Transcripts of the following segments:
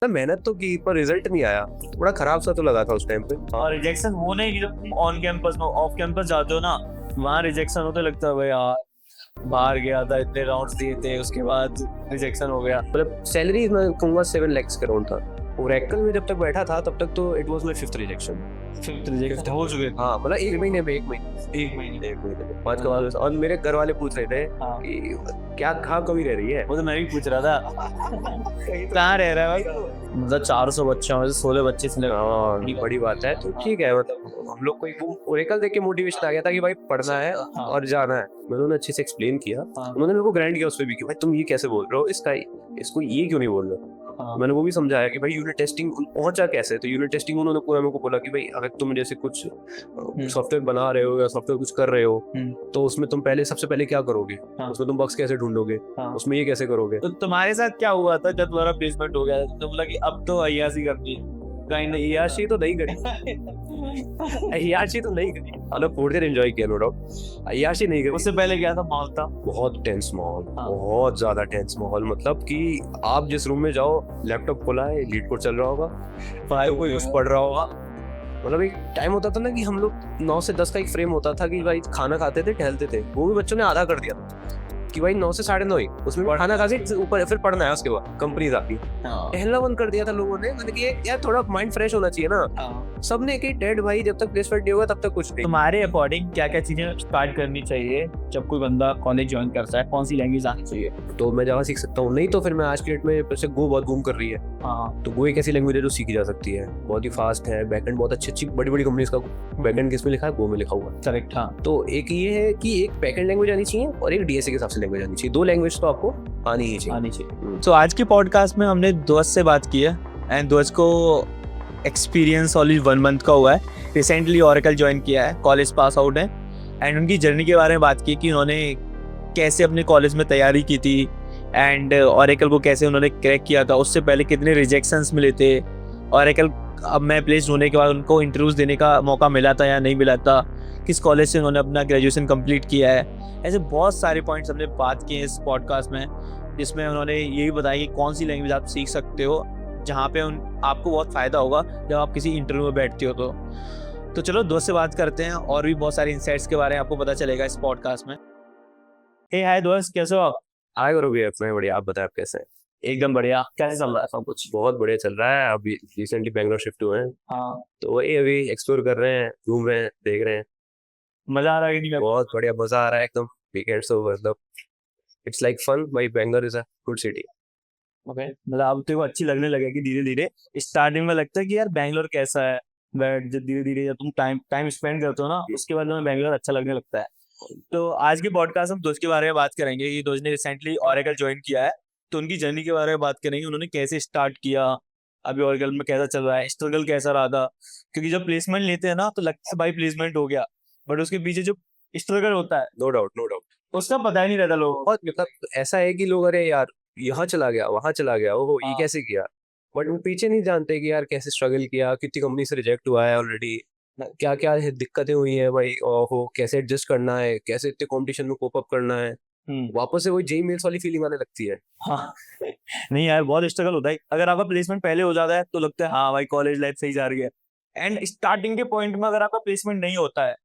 मतलब मेहनत तो की पर रिजल्ट नहीं आया, बड़ा खराब सा तो लगा था उस टाइम पे। और रिजेक्शन वो नहीं कि जब तुम ऑन कैंपस में ऑफ कैंपस जाते हो ना, वहाँ रिजेक्शन होते लगता है भाई यार बाहर गया था, इतने राउंड्स दिए थे, उसके बाद रिजेक्शन हो गया। मतलब सैलरी मैं कहूँगा 7 lakhs के अराउंड था। ओरेकल में जब तक बैठा था तब तक तो it was my fifth rejection. Fifth rejection हो चुके थे। हाँ मतलब एक महीने में एक महीने एक महीने में 5 का बाद। और मेरे घर वाले पूछ रहे थे हाँ। कि क्या कहाँ कमी रह रही है। वो तो मैं भी पूछ रहा था कहाँ रह रहा है भाई। मतलब 400 बच्चे में से 16 बच्चे से हाँ बड़ी बात है, तो ठीक है। मतलब हम लोग को एक ओरेकल देख के मोटिवेशन आ गया था कि भाई पढ़ना है और जाना है। मैंने उन्हें अच्छे से एक्सप्लेन किया, उन्होंने मेरे को ग्राइंड किया उस पर भी कि भाई तुम ये कैसे बोल रहे हो, इसको ये क्यों नहीं बोल रहे हो। मैंने वो भी समझाया कि भाई यूनिट टेस्टिंग पहुंचा कैसे, तो यूनिट टेस्टिंग उन्होंने पूरा मेरे को बोला कि भाई अगर तुम जैसे कुछ सॉफ्टवेयर बना रहे हो या सॉफ्टवेयर कुछ कर रहे हो तो उसमें तुम सबसे पहले क्या करोगे, उसमें तुम बग्स कैसे ढूंढोगे, उसमें ये कैसे करोगे। तो तुम्हारे साथ क्या हुआ था जब तुम्हारा प्लेसमेंट हो गया, तो बोला कि अब तो अय्याशी करनी है। कहीं नहीं अय्याशी तो नहीं करी, अय्याशी तो नहीं करी, मतलब फोर्थ ईयर एंजॉय किया नो डाउट, अय्याशी नहीं करी। उससे पहले क्या था माहौल था? बहुत टेंस माहौल, बहुत ज्यादा टेंस माहौल। मतलब कि आप जिस रूम में जाओ, लैपटॉप खोला है, लीड कोड चल रहा होगा, पढ़ाई कोई पढ़ रहा होगा। मतलब एक टाइम होता था ना कि हम लोग 9 से 10 का एक फ्रेम होता था कि भाई खाना खाते थे, टहलते थे, वो भी बच्चों ने आधा कर दिया था कि भाई 9 से 9:30 ही उसमें खाना खा के ऊपर फिर पढ़ना है, उसके बाद कंपनी आती। टहलना बंद कर दिया था लोगों ने। मतलब कि यार थोड़ा माइंड फ्रेश होना चाहिए ना। सबने एक ही डेड भाई, जब तक प्लेसमेंट नहीं होगा तब तक कुछ नहीं। तुम्हारे अकॉर्डिंग क्या क्या चीजें स्टार्ट करनी चाहिए जब कोई बंदा कॉलेज ज्वाइन करता है? कौन सी लैंग्वेज आनी चाहिए? तो मैं जावा सीख सकता हूँ, नहीं तो फिर मैं आज के डेट में जैसे गो बहुत बूम कर रही है, तो गो एक ऐसी लैंग्वेज है जो सीखी जा सकती है, बहुत ही फास्ट है, बैकएंड बहुत अच्छी बड़ी बड़ी कंपनीज का बैकएंड किस में लिखा है, गो में लिखा हुआ है। करेक्ट। हाँ, तो एक ये है कि एक बैकएंड लैंग्वेज आनी चाहिए और एक डीएसए के हिसाब से लैंग्वेज आनी चाहिए। 2 लैंग्वेज तो आपको आनी ही चाहिए। तो आज के पॉडकास्ट में हमने दोस्त से बात की है, एंड दोस्त को एक्सपीरियंस ऑलरेडी 1 मंथ का हुआ है, रिसेंटली ओरेकल ज्वाइन किया है, कॉलेज पास आउट है, एंड उनकी जर्नी के बारे में बात की कि उन्होंने कैसे अपने कॉलेज में तैयारी की थी, एंड ओरेकल को कैसे उन्होंने क्रैक किया था, उससे पहले कितने रिजेक्शंस मिले थे, ओरेकल अब मैं प्लेस्ड होने के बाद उनको इंटरव्यूज देने का मौका मिला था या नहीं मिला था, किस कॉलेज से उन्होंने अपना ग्रेजुएशन कंप्लीट किया है। ऐसे बहुत सारे पॉइंट्स हमने बात किए इस पॉडकास्ट में, जिसमें उन्होंने ये भी बताया कि कौन सी लैंग्वेज आप सीख सकते हो जहाँ पे आपको बहुत फ़ायदा होगा जब आप किसी इंटरव्यू में बैठते हो। तो चलो दोस्त से बात करते हैं और भी बहुत सारे इंसाइट्स के बारे में आपको पता चलेगा इस पॉडकास्ट में। हे हाय दोस्त, कैसे हो आप? हाय गुरु भैया, मैं बढ़िया, आप बताएं आप कैसे हैं। एकदम बढ़िया। कैसे चल रहा है सब कुछ? बहुत बढ़िया चल रहा है, अभी रिसेंटली बैंगलोर शिफ्ट हुए हैं, हाँ, तो वही अभी एक्सप्लोर कर रहे हैं, घूम रहे हैं, देख रहे हैं। मजा आ रहा है कि नहीं? बहुत बढ़िया, मजा आ रहा है एकदम। वीकेंड तो मतलब इट्स लाइक फन। भाई Bangalore is a good city. Okay, मतलब अब तो अच्छी लगने लगेगी धीरे धीरे। स्टार्टिंग में लगता है कि यार बैंगलोर कैसा है, बट जब धीरे धीरे जब तुम टाइम टाइम स्पेंड करते हो ना, उसके बाद तुम्हें बैंगलोर अच्छा लगने लगता है। तो आज के पॉडकास्ट हम दोस्त के बारे में बात करेंगे। ये दोस्त ने रिसेंटली ओरेकल ज्वाइन किया है, तो उनकी जर्नी के बारे में बात करेंगे, उन्होंने कैसे स्टार्ट किया, अभी ओरेकल में कैसा चल रहा है, स्ट्रगल कैसा रहा था। क्योंकि जब प्लेसमेंट लेते हैं ना तो लगता है भाई प्लेसमेंट हो गया, बट उसके पीछे जो स्ट्रगल होता है नो डाउट, नो डाउट। उसका पता ही नहीं रहता लोगों को। बहुत मतलब ऐसा है कि लोग अरे यार यहाँ चला गया, वहां चला गया, ओहो ये कैसे किया, बट वो पीछे नहीं जानते कि यार कैसे स्ट्रगल किया, कितनी कंपनी से रिजेक्ट हुआ है ऑलरेडी, क्या क्या दिक्कतें हुई हैं भाई, ओहो कैसे एडजस्ट करना है, कैसे इतने कंपटीशन में कोप अप करना है। वापस से वही जेई मेल्स वाली फीलिंग आने लगती है। हाँ, नहीं यार बहुत स्ट्रगल होता है। अगर आपका प्लेसमेंट पहले हो जाता है तो लगता है हाँ भाई कॉलेज लाइफ सही जा रही है, एंड स्टार्टिंग के पॉइंट में अगर आपका प्लेसमेंट नहीं होता है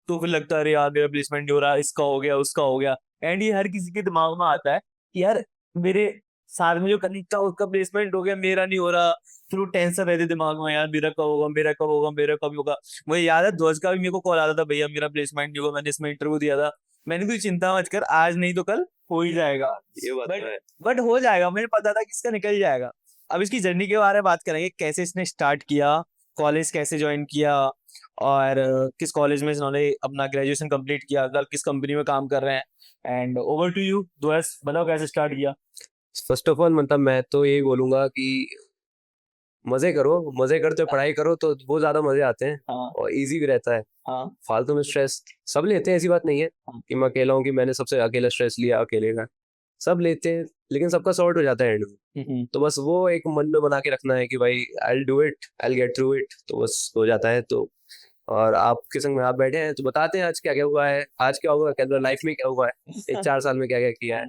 तो फिर लगता है अरे यार मेरा प्लेसमेंट नहीं हो रहा, इसका हो गया उसका हो गया। एंड ये हर किसी के दिमाग में आता है कि यार मेरे साथ में जो कलीग था उसका प्लेसमेंट हो गया, मेरा नहीं हो रहा। फिर वो टेंशन रहती है दिमाग में, यार मेरा कब होगा, मेरा कब होगा, मेरा कब होगा। मुझे याद है दोस्त का भी मेरे को कॉल आता था, भैया मेरा प्लेसमेंट नहीं हुआ, मैंने इसमें इंटरव्यू दिया था। मैंने कोई चिंता मत कर, आज नहीं तो कल हो ही जाएगा। ये बात बट तो है। बट हो जाएगा, मुझे पता था कि इसका निकल जाएगा। अब इसकी जर्नी के बारे में बात करेंगे, कैसे इसने स्टार्ट किया, कॉलेज कैसे ज्वाइन किया, और किस कॉलेज में इन्होंने अपना ग्रेजुएशन कंप्लीट किया, कल किस कंपनी में काम कर रहे हैं। एंड ओवर टू यू दोस्त, बताओ कैसे स्टार्ट किया। फर्स्ट ऑफ ऑल मतलब मैं तो यही बोलूंगा कि मजे करो, मजे करते हो पढ़ाई करो तो वो ज्यादा मजे आते हैं हाँ और इजी भी रहता है। हाँ फालतू में स्ट्रेस सब लेते हैं, ऐसी बात नहीं है कि मैं अकेला हूँ कि मैंने सबसे अकेला स्ट्रेस लिया, अकेले का सब लेते हैं, लेकिन सबका सॉर्ट हो जाता है एंड में। तो बस वो एक मन में बना के रखना है कि भाई I do it, I get through it, तो बस हो जाता है। तो और आपके संग में आप बैठे हैं तो बताते हैं आज क्या क्या हुआ है, आज क्या हुआ, क्या लाइफ में क्या हुआ है, 4 साल में क्या क्या किया है।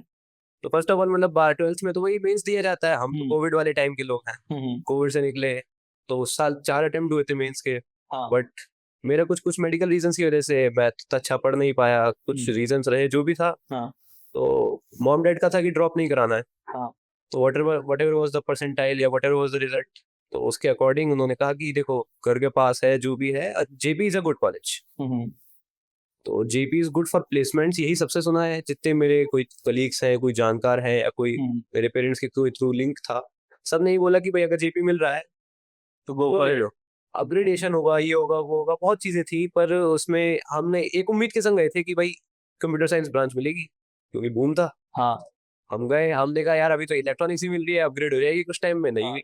तो फर्स्ट ऑफ ऑल मतलब 12th में तो वही मेंस दिया जाता है, हम तो कोविड वाले टाइम के लोग हैं, कोविड से निकले तो उस साल 4 अटेम्प्ट हुए थे मेंस के, बट मेरा कुछ कुछ मेडिकल रीजंस की वजह से मैं तो अच्छा पढ़ नहीं पाया, कुछ रीजंस रहे जो भी था, तो मॉम डैड का था कि ड्रॉप नहीं कराना है, तो whatever was the percentile या whatever was the result, तो उसके अकॉर्डिंग उन्होंने कहा कि देखो घर के पास है जो भी है, Jaypee is a good college, तो Jaypee is good for placements, यही सबसे सुना है, जितने मेरे कोई कलीग्स हैं, कोई जानकार है या कोई मेरे पेरेंट्स के कोई थ्रू लिंक था, सब ने ही बोला कि भाई अगर जेपी मिल रहा है तो वो कर लो, अपग्रेडेशन होगा, ये होगा वो होगा, बहुत चीजें थी, पर उसमें हमने एक उम्मीद के संग गए थे कि भाई कंप्यूटर साइंस ब्रांच मिलेगी क्योंकि बूम था। हम गए, हमने कहा यार अभी तो इलेक्ट्रॉनिक्स ही मिल रही है, अपग्रेड हो जाएगी कुछ टाइम में, नहीं हुई,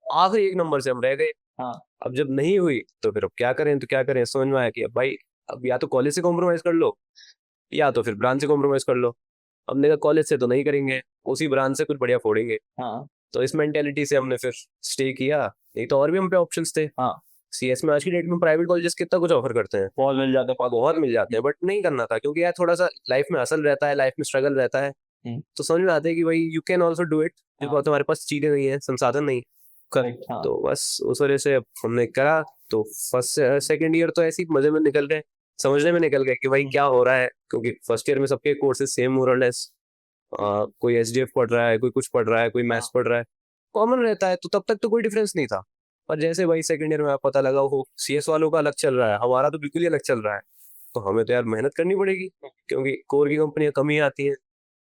आखिरी एक नंबर से हम रह गए। अब जब नहीं हुई तो फिर अब क्या करें, तो क्या करें, समझ में आया कि अब भाई अब या तो कॉलेज से कॉम्प्रोमाइज कर लो या तो फिर ब्रांच से कॉम्प्रोमाइज कर लो, हमने कहा कॉलेज से तो नहीं करेंगे, उसी ब्रांच से कुछ बढ़िया फोड़ेंगे, तो इस मेंटेलिटी से हमने फिर स्टे किया, नहीं तो और भी हम पे ऑप्शंस थे। सीएस में आज की डेट में प्राइवेट कॉलेजेस कितना कुछ ऑफर करते हैं, बहुत मिल जाते हैं, बट नहीं करना था क्योंकि यार थोड़ा सा लाइफ में हसल रहता है, लाइफ में स्ट्रगल रहता है, तो समझ में आता है कि भाई you can also do it, जब तुम्हारे पास चीजें नहीं है, संसाधन नहीं, करेक्ट। तो बस उस वजह से हमने करा, तो फर्स्ट सेकंड ईयर तो ऐसे ही मजे में निकल गए, समझने में निकल गए कि भाई क्या हो रहा है, क्योंकि फर्स्ट ईयर में सबके कोर्सेज सेम मोर और लेस, कोई एसडीएफ पढ़ रहा है, कोई कुछ पढ़ रहा है, कोई मैथ्स पढ़ रहा है, कॉमन रहता है, तो तब तक तो कोई डिफरेंस नहीं था, पर जैसे भाई सेकंड ईयर में पता लगा वो सीएस वालों का अलग चल रहा है, हमारा तो बिल्कुल ही अलग चल रहा है, तो हमें तो यार मेहनत करनी पड़ेगी क्योंकि कोर की कंपनियां कम ही आती हैं,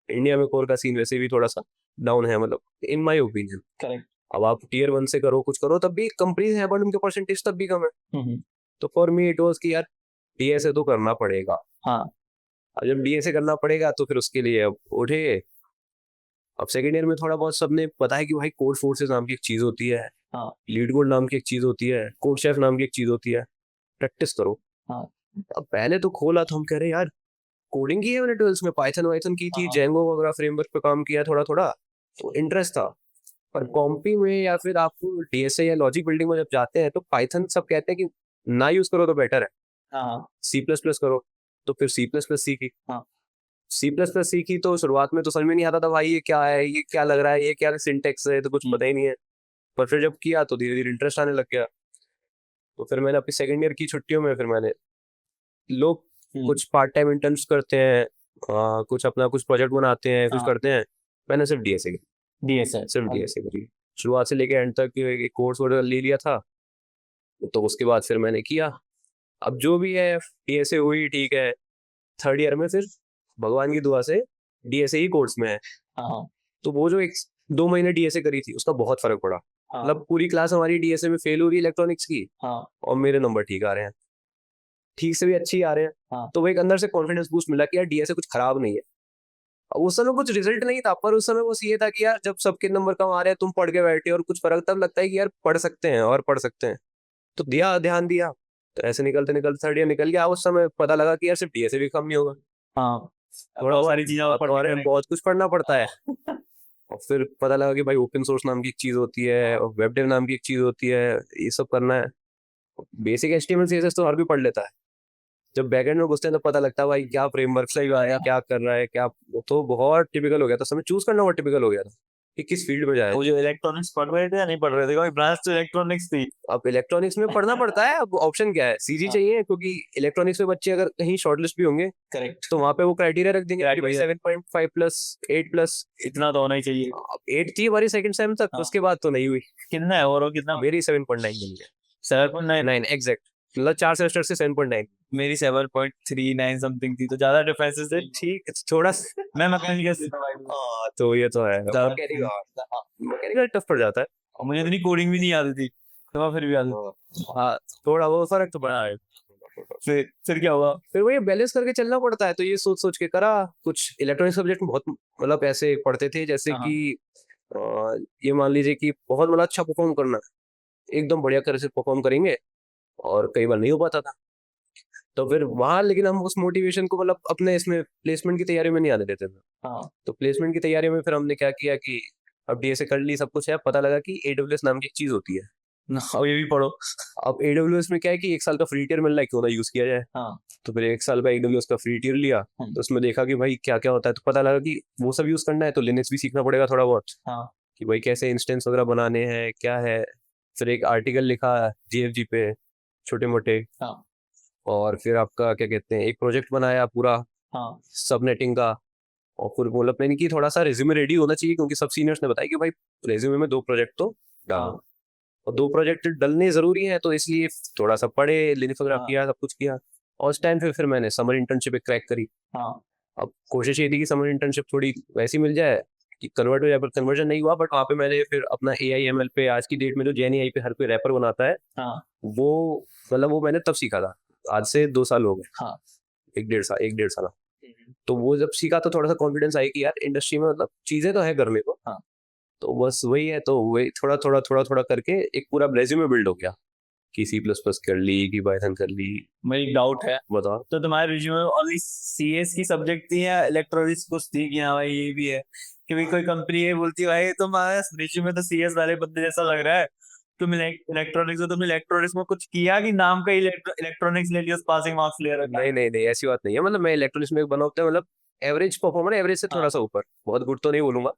इंडिया में कोर का सीन वैसे भी थोड़ा सा डाउन है, मतलब इन माय ओपिनियन। करेक्ट। अब आप टीयर 1 से करो कुछ करो तब भी कंपनीज हैं, बट उनके परसेंटेज तब भी कम है, तो फॉर मी इट वाज कि यार डीएसए तो करना पड़ेगा। अब जब डीएसए करना पड़ेगा तो फिर उसके लिए अब उठे, अब सेकेंड ईयर में थोड़ा बहुत सबने पता है कि भाई कोड फोर्सेस नाम की एक चीज होती है, लीड कोड नाम की एक चीज होती है, कोड शेफ नाम की एक चीज होती है, प्रैक्टिस करो। अब पहले तो खोला तो हम कह रहे यार कोडिंग की है मैंने 12th में, पाइथन वाइथन की थी, जेंगो वगैरह फ्रेमवर्क पे काम किया थोड़ा थोड़ा, तो इंटरेस्ट था, पर कॉम्पी में या फिर आपको डीएसए या लॉजिक बिल्डिंग में जब जाते हैं तो पाइथन सब कहते हैं कि ना यूज करो तो बेटर है, सी प्लस प्लस करो, तो फिर सी प्लस प्लस सीखी, सी प्लस प्लस सीखी, तो शुरुआत में तो समझ में नहीं आता था भाई ये क्या है, ये क्या लग रहा है, ये क्या सिंटेक्स है, तो कुछ पता ही नहीं है, पर फिर जब किया तो धीरे धीरे इंटरेस्ट आने लग गया, तो फिर मैंने अपनी सेकेंड ईयर की छुट्टियों में फिर मैंने, लोग कुछ पार्ट टाइम इंटर्न्स करते हैं, कुछ अपना कुछ प्रोजेक्ट बनाते हैं, कुछ करते हैं, मैंने सिर्फ डीएसए सिर्फ डीएसए करी, शुरुआत से लेके एंड तक एक कोर्स वगैरह ले लिया था, तो उसके बाद फिर मैंने किया, अब जो भी है डीएसए हुई ठीक है, थर्ड ईयर में फिर भगवान की दुआ से डीएसए ही कोर्स में है, तो वो जो 1-2 महीने डीएसए करी थी उसका बहुत फर्क पड़ा, मतलब पूरी क्लास हमारी डीएसए में फेल हो रही है इलेक्ट्रॉनिक्स की, और मेरे नंबर ठीक आ रहे हैं, ठीक से भी अच्छी आ रहे हैं, तो वो एक अंदर से कॉन्फिडेंस बूस्ट मिला कि यार डीएसए कुछ खराब नहीं है। अब उस समय कुछ रिजल्ट नहीं था, पर उस समय बस ये था कि यार जब सबके नंबर कम आ रहे हैं, तुम पढ़ के बैठे और कुछ फर्क, तब लगता है कि यार पढ़ सकते हैं और पढ़ सकते हैं, तो दिया ध्यान दिया, तो ऐसे निकलते निकलते थर्ड ईयर निकल गया, उस समय पता लगा कि यार सिर्फ डीएसए भी कम नहीं होगा, थोड़ा सारी चीजें बहुत कुछ पढ़ना पड़ता है, और फिर पता लगा कि भाई ओपन सोर्स नाम की एक चीज होती है, और वेब डेव नाम की एक चीज होती है, ये सब करना है, बेसिक एचटीएमएल सीएसएस तो हर भी पढ़ लेता है, जब बैकएंड में घुसते हैं तो पता लगता है भाई क्या फ्रेमवर्क सही आया, क्या कर रहा है, क्या, तो बहुत टिपिकल हो गया था, समय चूज करना बहुत टिपिकल हो गया था कि किस फील्ड में जाए। वो जो इलेक्ट्रॉनिक्स पढ़ रहे थे या नहीं पढ़ रहे थे, क्योंकि ब्रांच तो इलेक्ट्रॉनिक्स थी। अब इलेक्ट्रॉनिक्स में पढ़ना पड़ता है, अब ऑप्शन क्या है, सीजी चाहिए, क्योंकि इलेक्ट्रॉनिक्स में बच्चे अगर कहीं शॉर्टलिस्ट भी होंगे करेक्ट, तो वहाँ पे वो क्राइटेरिया रख देंगे कि भाई 7.5 प्लस 8 प्लस, इतना तो होना ही चाहिए। 8 थी हमारी सेकंड सेम तक, उसके बाद तो नहीं हुई। कितना है और कितना? मेरी 7.9 मिल गया, 7.9 एग्जैक्ट, मतलब 4 सेमेस्टर से 7.9, मेरी 7.39 समथिंग थी, तो ज्यादा डिफरेंसेस है। ठीक, थोड़ा मैं मैकेनिकल, तो ये तो है, मैकेनिकल टफ पड़ जाता है, और मुझे इतनी कोडिंग भी नहीं आती थी, तो मैं फिर भी आती। हाँ थोड़ा वो फर्क तो पड़ा है। फिर क्या हुआ? फिर वो ये बैलेंस करके चलना पड़ता है, तो ये सोच सोच के करा, कुछ इलेक्ट्रॉनिक सब्जेक्ट में बहुत मतलब ऐसे पढ़ते थे जैसे कि ये मान लीजिए कि बहुत मतलब अच्छा परफॉर्म करना है, एकदम बढ़िया तरह से परफॉर्म करेंगे, और कई बार नहीं हो पाता था, तो फिर वहां लेकिन हम उस मोटिवेशन को मतलब अपने इसमें प्लेसमेंट की तैयारी में नहीं आने देते थे, तो प्लेसमेंट की तैयारी में फिर हमने क्या किया कि अब डीएसए कर ली, सब कुछ है, पता लगा कि एडब्ल्यूएस नाम की एक चीज होती है, और ये भी पढ़ो। अब AWS में क्या है कि 1 साल का फ्री टियर मिल रहा है, क्यों ना यूज किया जाए। हाँ। तो फिर 1 साल का AWS का फ्री टियर लिया, हम्म। तो उसमें देखा कि भाई क्या क्या होता है, तो पता लगा कि वो सब यूज करना है तो लिनक्स भी सीखना पड़ेगा थोड़ा बहुत, हाँ। कि भाई कैसे इंस्टेंस वगैरह बनाने हैं, क्या है। फिर एक आर्टिकल लिखा GFG पे, छोटे मोटे। हाँ। और फिर आपका क्या कहते हैं, एक प्रोजेक्ट बनाया पूरा हाँ। सबनेटिंग का। और फिर बोला मैंने कि थोड़ा सा रेज्यूमे रेडी होना चाहिए, क्योंकि सब सीनियर्स ने बताया कि भाई रेज्यूमे में 2 प्रोजेक्ट तो डालो। हाँ। और 2 प्रोजेक्ट डलने जरूरी हैं, तो इसलिए थोड़ा सा पढ़े, लिनक्स वगैरह हाँ। किया, सब कुछ किया। और उस टाइम पे फिर मैंने समर इंटर्नशिप क्रैक करी। हाँ। अब कोशिश ये थी कि समर इंटर्नशिप थोड़ी वैसी मिल जाए कि कन्वर्ट हो जाए, पर कन्वर्जन नहीं हुआ। बट वहाँ पे मैंने फिर अपना AI ML पे, आज की डेट में जो JNAI पे हर कोई रैपर बनाता है, हाँ। वो मतलब वो मैंने तब सीखा था। आज से 2 साल हो गए। हाँ। 1 डेढ़ साल तो वो जब सीखा तो थोड़ा सा कॉन्फिडेंस आई कि यार इंडस्ट्री में मतलब चीजें तो है करने को। हाँ। तो बस वही है, तो वही थोड़ा थोड़ा करके एक पूरा रेज्यूमे बिल्ड हो गया कि C++ कर ली, कि पाइथन कर ली। मेरी एक डाउट है, बताओ। तो तुम्हारे रिज्यूमे में ओनली CS की सब्जेक्ट थी या इलेक्ट्रॉनिक्स कुछ थी कि हाँ भाई ये भी है? क्योंकि कोई कंपनी है बोलती है भाई तुम्हारे रिज्यूमे तो CS वाले बंदे जैसा लग रहा है, तुम इलेक्ट्रॉनिक्स हो, तुमने इलेक्ट्रॉनिक्स में कुछ किया कि नाम का इलेक्ट्रॉनिक्स ले लिया, पासिंग मार्क्स ले रखा है? नहीं नहीं नहीं, ऐसी बात नहीं है। मतलब मैं इलेक्ट्रॉनिक्स में बना होता है, मतलब एवरेज परफॉर्मर, एवरेज से थोड़ा हाँ। सा ऊपर, बहुत गुड तो नहीं बोलूंगा,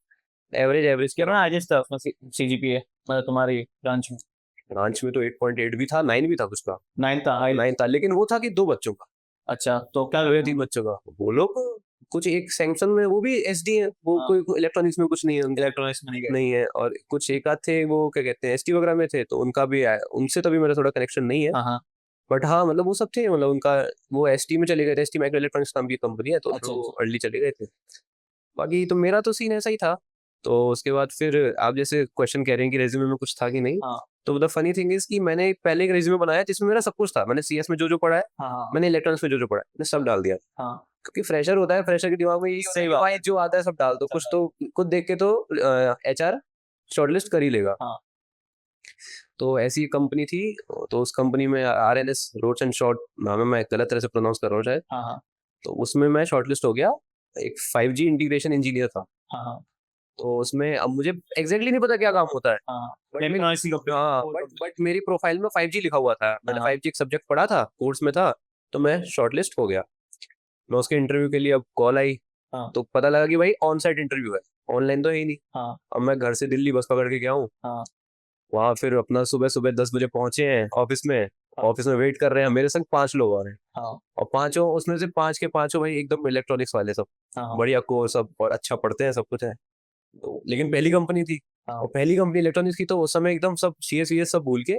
एवरेज एवरेज के कितना हाईएस्ट था उसमें CGPA मतलब तुम्हारी ब्रांच में? ब्रांच में तो 8.8 भी था, 9 भी था कुछ का। 9 था, हाई। 9 था, लेकिन वो था कि 2 बच्चों का, अच्छा, तो क्या 2 या 3 बच्चों का। वो लोग कुछ एक सैमसंग में, वो भी SD है, वो हाँ। कोई इलेक्ट्रॉनिक्स में कुछ नहीं है उनका। इलेक्ट्रॉनिक्स में नहीं गए? नहीं है। और कुछ एक आध थे वो क्या कहते हैं ST वगैरह में थे, तो उनका भी आया, उनसे तो भी मेरा थोड़ा कनेक्शन नहीं है। हाँ। हाँ। बट हाँ मतलब वो सब थे, मतलब उनका वो ST में चले गए थे। ST माइक्रो इलेक्ट्रॉनिक्स नाम की कंपनी है, तो अच्छा, वो अच्छा। अर्ली चले गए थे। बाकी तो मेरा तो सीन ऐसा ही था। तो उसके बाद फिर आप जैसे क्वेश्चन कह रहे हैं कि रेज्यूमे में कुछ था कि नहीं, हाँ। तो द फनी थिंग इज कि मैंने पहले एक रेज्यूमे बनाया जिसमें मेरा सब कुछ था। मैंने CS में जो जो पढ़ा है, हाँ। हाँ। मैंने इलेक्ट्रॉनिक्स में जो जो पढ़ा है, मैंने सब डाल दिया। हाँ। क्योंकि फ्रेशर होता है, फ्रेशर के दिमाग में यही होता है सही कि बात। भाई जो आता है सब डाल दो, कुछ तो खुद देख के तो HR शॉर्टलिस्ट कर ही लेगा। हाँ। तो ऐसी कंपनी थी। तो उस कंपनी में RNS, रोड्स एंड शॉर्ट नाम है, मैं गलत तरह से प्रोनाउंस कर रहा हूँ शायद। हाँ। हाँ। तो उसमें मैं शॉर्टलिस्ट हो गया, एक 5G इंटीग्रेशन इंजीनियर था। हाँ। हाँ। तो उसमें अब मुझे एग्जैक्टली नहीं पता क्या काम होता है। हाँ। बट इलेक्ट्रॉनिक्स की कंपनी। हाँ, बट मेरी प्रोफाइल में 5G लिखा हुआ था, मैंने हाँ। 5G एक सब्जेक्ट पढ़ा था, कोर्स में था। तो मैं शॉर्टलिस्ट हो गया। मैं उसके इंटरव्यू के लिए अब कॉल आई, हाँ। तो पता लगा कि भाई ऑन साइट इंटरव्यू है, ऑनलाइन तो है ही नहीं। हाँ। अब मैं घर से दिल्ली बस पकड़ के गया हूँ। हाँ। वहाँ फिर अपना सुबह सुबह 10 बजे पहुंचे हैं ऑफिस में। ऑफिस में वेट कर रहे हैं, मेरे संग 5 लोग और हैं। हाँ। और पांचों उसमें से 5 के पांचों भाई एकदम इलेक्ट्रॉनिक्स वाले सब, हाँ। बढ़िया कोर्स सब और अच्छा पढ़ते हैं, सब कुछ है। तो लेकिन पहली कंपनी थी, हाँ। और पहली कंपनी इलेक्ट्रॉनिक्स की, तो उस समय एकदम सब CS सब भूल के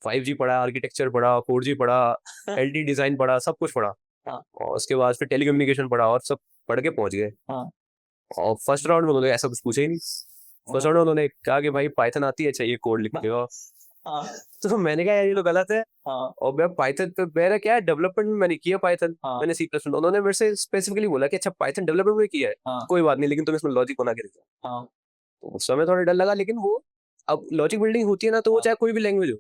5G पढ़ा, आर्किटेक्चर पढ़ा, 4G पढ़ा, LT डिजाइन पढ़ा, सब कुछ पढ़ा। हाँ। और उसके बाद फिर टेलीकम्युनिकेशन पढ़ा, और सब पढ़ के पहुंच गए। हाँ। और फर्स्ट राउंड में उन्होंने ऐसा कुछ पूछा ही नहीं। फर्स्ट राउंड में उन्होंने कहा कि भाई पाइथन आती है, चाहिए कोड लिख के। हाँ। तो मैंने कहा यार ये तो गलत है। हाँ। और मैं पाइथन पे, मेरा क्या है, डेवलपमेंट में मैंने किया पाइथन, हाँ। मैंने C++। उन्होंने मेरे से स्पेसिफिकली बोला कि अच्छा पाइथन डेवलपमेंट में किया है, हाँ। कोई बात नहीं, लेकिन तुम इसमें लॉजिक बना के देखो। हाँ। तो उस समय थोड़ा डर लगा, लेकिन वो अब लॉजिक बिल्डिंग होती है ना, तो वो चाहे कोई भी लैंग्वेज हो,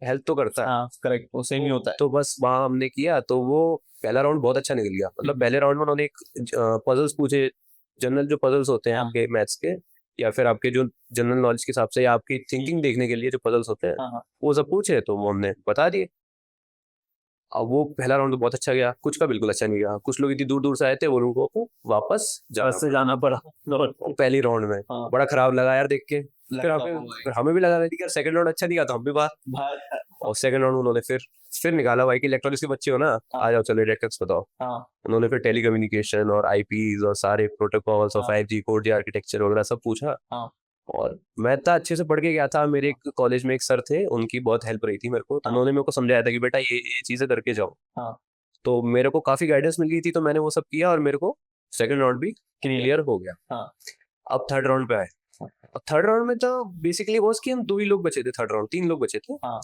हेल्प तो करता है। हाँ, करेक्ट, वो सेम ही होता है। तो बस वहाँ हमने किया, तो वो पहला राउंड बहुत अच्छा निकल गया। मतलब पहले राउंड में उन्होंने एक पजल्स पूछे, जनरल जो पजल्स होते हैं हाँ। आपके मैथ्स के, या फिर आपके जो जनरल नॉलेज के हिसाब से, या आपकी थिंकिंग देखने के लिए जो पजल्स होते हैं, हाँ। हाँ। वो सब पूछे, तो वो हमने बता दिए। अब वो पहला राउंड तो बहुत अच्छा गया, कुछ का बिल्कुल अच्छा नहीं गया। कुछ लोग इतनी दूर दूर से आए थे, वो लोगों को वापस बस से जाना पड़ा। पहली राउंड में। हाँ। बड़ा खराब लगा यार देख के। फिर लगता हमें होगा फिर हमें भी लगा कि यार सेकंड राउंड अच्छा नहीं गया, तो हम भी बाहर। भाई। और सेकंड राउंड उन्होंने फिर निकाला भाई कि इलेक्ट्रॉनिक्स के बच्चे हो ना, हाँ। आ जाओ चलो इलेक्ट्रिक्स बताओ। हाँ। उन्होंने फिर टेलीकम्युनिकेशन और IPs और सारे प्रोटोकॉल्स और हाँ। 5G 4G आर्किटेक्चर वगैरह सब पूछा। हाँ। और मैं इतना अच्छे से पढ़ के गया था। मेरे एक कॉलेज में एक सर थे, उनकी बहुत हेल्प रही थी मेरे को। तो हाँ। उन्होंने मेरे को समझाया था कि बेटा ये चीजें करके जाओ। हाँ। तो मेरे को काफी गाइडेंस मिल गई थी, तो मैंने वो सब किया, और मेरे को सेकंड राउंड भी क्लियर हो गया। हाँ। अब थर्ड राउंड पे आए। अब थर्ड राउंड में तो बेसिकली वो कि हम 2 ही लोग बचे थे, थर्ड राउंड 3 लोग बचे थे। हाँ।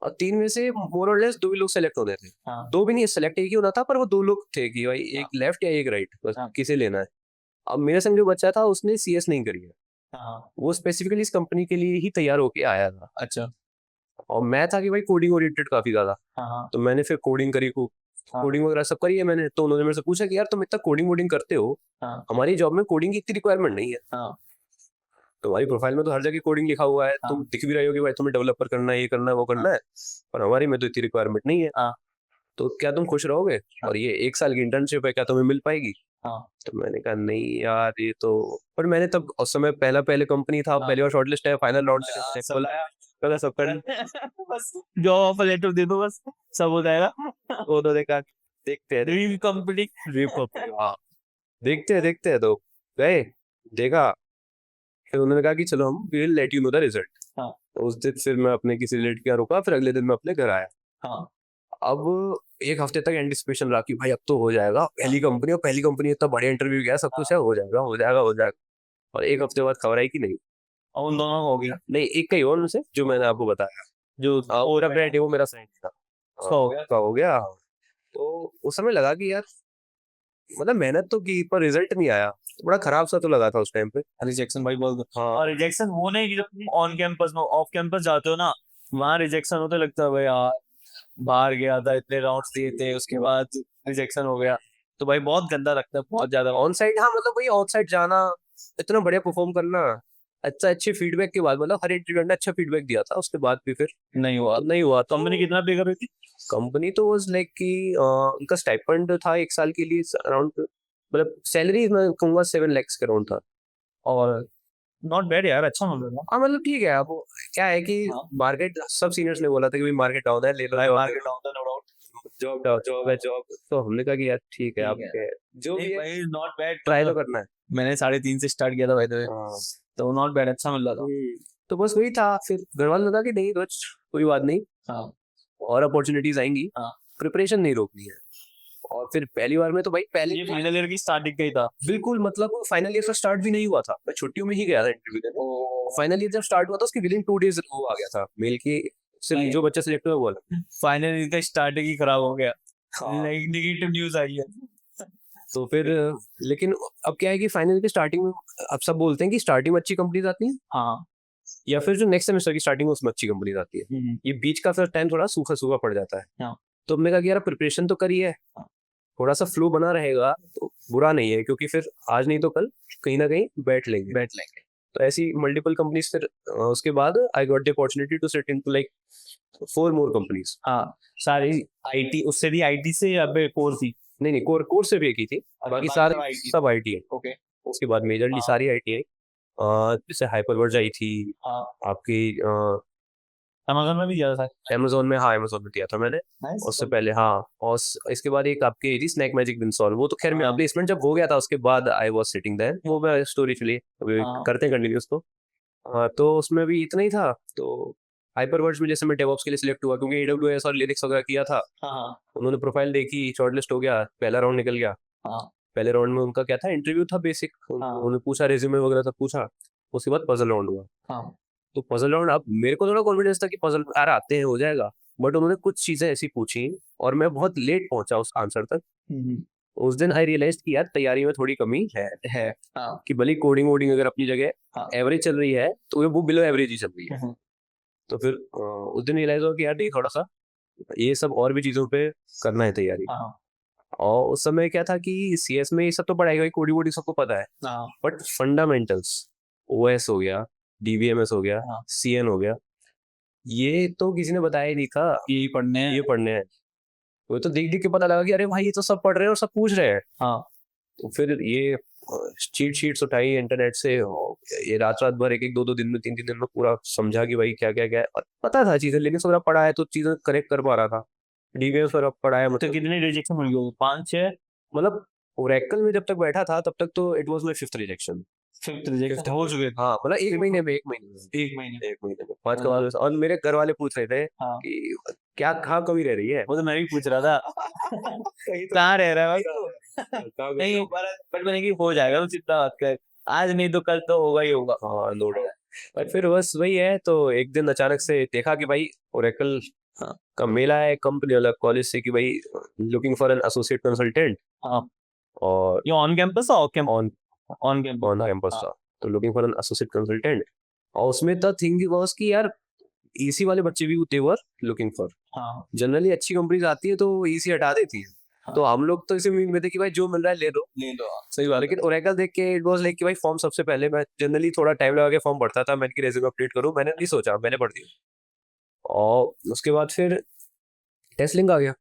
और 3 में से मोर और लेस 2 ही लोग सेलेक्ट होने थे। हाँ। 2 भी नहीं, सेलेक्ट एक ही होना था, पर वो 2 लोग थे कि भाई एक हाँ। लेफ्ट या एक राइट, बस हाँ। किसे लेना है। अब मेरे संग जो बच्चा था उसने CS नहीं करी है, हाँ। वो स्पेसिफिकली इस कंपनी के लिए ही तैयार होके आया था। अच्छा। और मैं था कि भाई कोडिंग ओरिएंटेड काफी ज्यादा। हाँ। हाँ। तो मैंने फिर कोडिंग करी, हाँ। कोडिंग वगैरह सब करी है मैंने। तो उन्होंने मेरे से पूछा कि यार तुम इतना कोडिंग वोडिंग करते हो, हाँ। हमारी जॉब में कोडिंग की इतनी रिक्वायरमेंट नहीं है। हाँ। तुम्हारी प्रोफाइल में तो हर जगह कोडिंग लिखा हुआ है, तुम हाँ। दिख भी रही हो कि भाई तुम्हें डेवलपर करना है, ये करना है, वो करना है, पर हमारी में तो इतनी रिक्वायरमेंट नहीं है। हाँ। तो क्या तुम खुश रहोगे? हाँ। और ये 1 साल की इंटर्नशिप है, क्या तुम्हें मिल पाएगी? हाँ। तो मैंने कहा नहीं यार ये तो, पर मैंने तब उस समय पहले कंपनी था, हाँ। पहली बार शॉर्टलिस्ट है, फाइनल राउंड सब बोला आया। पहले सब कर बस जॉब ऑफर लेटर दे दो, बस सब हो जाएगा। वो तो देखा, देखते हैं ड्रीम कंप्लीट। ड्रीम कंपनी, हाँ देखते हैं तो गए, देखा, फिर उन्होंने कहा कि चलो हम will let you know the result. हाँ। उस दिन फिर मैं अपने किसी रिलेटिव के यहाँ रुका, फिर अगले दिन मैं अपने घर आया। हाँ। अब 1 हफ्ते तक एंटिसिपेशन रहा कि भाई अब तो हो जाएगा, पहली कंपनी, और पहली कंपनी इतना बढ़िया इंटरव्यू गया, सब कुछ है, हो जाएगा हो जाएगा हो जाएगा। और 1 हफ्ते बाद खबर आई कि नहीं, और उन दोनों का हो गया। नहीं एक का ही और उनसे जो मैंने आपको बताया, जो पूरा ब्रांड है वो मेरा फ्रेंड था, उसका हो गया। उसका हो गया। तो उस समय लगा कि यार मतलब मेहनत तो की पर रिजल्ट नहीं आया, बड़ा खराब सा तो लगा था उस टाइम पे। रिजेक्शन भाई बहुत। हाँ और रिजेक्शन वो नहीं कि जब तुम ऑन कैंपस में ऑफ कैंपस जाते हो ना, वहाँ रिजेक्शन होते लगता है भाई यार बाहर गया था, इतने राउंड्स दिए थे, उसके बाद रिजेक्शन हो गया, तो भाई बहुत गंदा लगता है, बहुत ज्यादा। ऑन साइड, हाँ मतलब वही ऑन साइड जाना, इतना बढ़िया परफॉर्म करना, अच्छे फीडबैक के बाद, मतलब हर इंटरव्यू ने अच्छा फीडबैक दिया था, उसके बाद भी फिर नहीं हुआ। नहीं हुआ। कंपनी कितना पे कर रही थी? कंपनी तो वाज लाइक कि उनका स्टाइपेंड था 1 साल के लिए अराउंड, मतलब सैलरी मैं कहूँगा 7 lakhs के अराउंड था। और नॉट बैड यार, अच्छा मिल रहा हाँ मतलब ठीक है। अब क्या है कि हाँ। मार्केट, सब सीनियर्स ने बोला था कि भाई मार्केट डाउन है, ले लो है। मार्केट डाउन था, नो डाउट। जॉब है जॉब। तो हमने कहा कि यार ठीक है, ठीक आपके जो भी है भाई नॉट बैड। ट्राई तो करना है। मैंने 3.5 से स्टार्ट किया था भाई, हाँ। तो नॉट बैड, अच्छा मिल रहा था। तो बस वही था, फिर घर वालों ने कहा कि नहीं रोज कोई बात नहीं, हाँ। और अपॉर्चुनिटीज आएंगी, हाँ। प्रिपरेशन नहीं रोकनी है। और फिर पहली बार में तो भाई पहले ये फाइनल ईयर की स्टार्टिंग का ही था। बिल्कुल, मतलब फाइनल ईयर का स्टार्ट भी नहीं हुआ था, मैं छुट्टियों में ही गया था इंटरव्यू देने। फाइनल ईयर जब स्टार्ट हुआ था उसके विदिन 2 days वो आ गया था मेल की, सिर्फ नहीं। जो बच्चा सिलेक्ट हुआ वो वाला। फाइनल ईयर का स्टार्टिंग ही खराब हो गया, हाँ। नेगेटिव न्यूज आई है। तो फिर लेकिन अब क्या है कि फाइनल की स्टार्टिंग में अब सब बोलते हैं कि स्टार्टिंग में अच्छी कंपनीज आती हैं, हाँ। या फिर जो नेक्स्ट सेमेस्टर की स्टार्टिंग में उसमें अच्छी कंपनीज आती है, ये बीच का फिर टाइम थोड़ा सूखा सूखा पड़ जाता है। हाँ। तो हमने कहा कि यार प्रिपरेशन तो करी है, थोड़ा सा फ्लो बना रहेगा तो बुरा नहीं है, क्योंकि फिर आज नहीं तो कल कहीं ना कहीं बैठ लेंगे। तो ऐसी मल्टीपल कंपनीज, फिर उसके बाद I got the opportunity to sit into like 4 more companies. हाँ। सारी आईटी, उससे भी आईटी से अब कोर थी। नहीं कोर से भी एक ही थी, बाकी सारे सब आईटी है। ओके। उसके बाद मेजरली हाँ। सारी आईटी है। जैसे हाइपरवर्ज आई थी हाँ। आपकी, अमेज़न में भी दिया था। अमेजोन में, हाँ अमेजोन में दिया था मैंने। नाइस। उससे पहले हाँ, और इसके बाद एक आपकी थी स्नैक मैजिक विंसॉल, वो तो खैर मेरा हाँ। प्लेसमेंट जब हो गया था उसके बाद आई वाज सिटिंग देयर, वो मैं स्टोरी चलिए अभी हाँ। करते हैं कंटिन्यू उसको। तो उसमें भी इतना ही था। तो हाइपरवर्ज में जैसे मैं डेवऑप्स के लिए सिलेक्ट हुआ, क्योंकि एडब्ल्यूएस और लिनक्स वगैरह किया था। हाँ। उन्होंने प्रोफाइल देखी, शॉर्टलिस्ट हो गया, पहला राउंड निकल गया। हाँ। पहले राउंड में उनका क्या था, इंटरव्यू था बेसिक, हाँ। उन्होंने पूछा रेज्यूमे वगैरह सब पूछा। उसके बाद पजल राउंड हुआ। हाँ। तो पजल राउंड, अब मेरे को थोड़ा कॉन्फिडेंस था कि पजल यार आते हैं, हो जाएगा, बट उन्होंने कुछ चीजें ऐसी पूछी और मैं बहुत लेट पहुंचा उस आंसर तक। उस दिन आई रियलाइज कि यार तैयारी में थोड़ी कमी है हाँ। कि भले कोडिंग वोडिंग अगर अपनी जगह हाँ। एवरेज चल रही है, तो वो बिलो एवरेज ही चल रही है। तो फिर उस दिन रियलाइज हुआ कि यार नहीं, थोड़ा सा ये सब और भी चीजों पे करना है तैयारी। हाँ। और उस समय क्या था कि सीएस में ये सब तो पढ़ाएगा, कोडिंग वोडिंग सबको पता है, हाँ। हो बट फंडामेंटल्स, ओएस हो गया, डीबीएमएस हो गया, हाँ। सीएन हो गया, ये तो किसी ने बताया ही नहीं था, यही पढ़ने हैं। ये पढ़ने हैं। वो तो देख देख के पता लगा कि अरे भाई ये तो सब पढ़ रहे हैं और सब पूछ रहे हैं। हाँ। तो फिर ये चीट शीट्स उठाई इंटरनेट से, और ये रात रात भर, एक 2 दिन में, 3 दिन में पूरा समझा कि भाई क्या क्या क्या है। और पता था चीजें, लिनक्स वगैरह पढ़ा है तो चीजें करेक्ट कर पा रहा था। डीबीएमएस वगैरह पढ़ा है, तो मतलब कितने रिजेक्शन मिल गए? 5-6? मतलब ओरेकल में जब तक बैठा था तब तक तो it was my 5th rejection. 5th rejection हो चुके थे। हाँ मतलब एक महीने में, 1 महीने। 5 का बाद। और मेरे घर वाले पूछ रहे थे हाँ। कि क्या कहाँ कमी रह रही है। वो तो मैं भी पूछ रहा था कहाँ रह रहा है भाई तू? नहीं बट मैंने कि हो जाएगा, तो चिंता मत कर, आज नहीं तो कल तो होगा ही होगा। हाँ नो डाउट। पर फिर बस वही है, तो एक दिन अचानक से देखा कि भाई ओरेकल का मेल आया है कंपनी वाला कॉलेज से कि भाई looking for an associate consultant. हाँ। और ये ऑन कैंपस था? ऑन ऑन कैंपस था, तो looking for an associate consultant. और उसमें द थिंग वाज कि यार ईसी वाले बच्चे भी दे वर लुकिंग फॉर। हाँ। जनरली अच्छी कंपनीज आती है तो ईसी हटा देती है, तो हम लोग तो इसी उम्मीद में थे कि भाई जो मिल रहा है ले लो। सही बात है। लेकिन ओरेकल देख के इट वाज लाइक कि भाई फॉर्म सबसे पहले मैं जनरली थोड़ा टाइम लगा के फॉर्म भरता था, मैंने कि रेज्यूमे अपडेट करूं, मैंने नहीं सोचा, मैंने भर दिया। और उसके बाद फिर टेस्ट लिंक आ गया।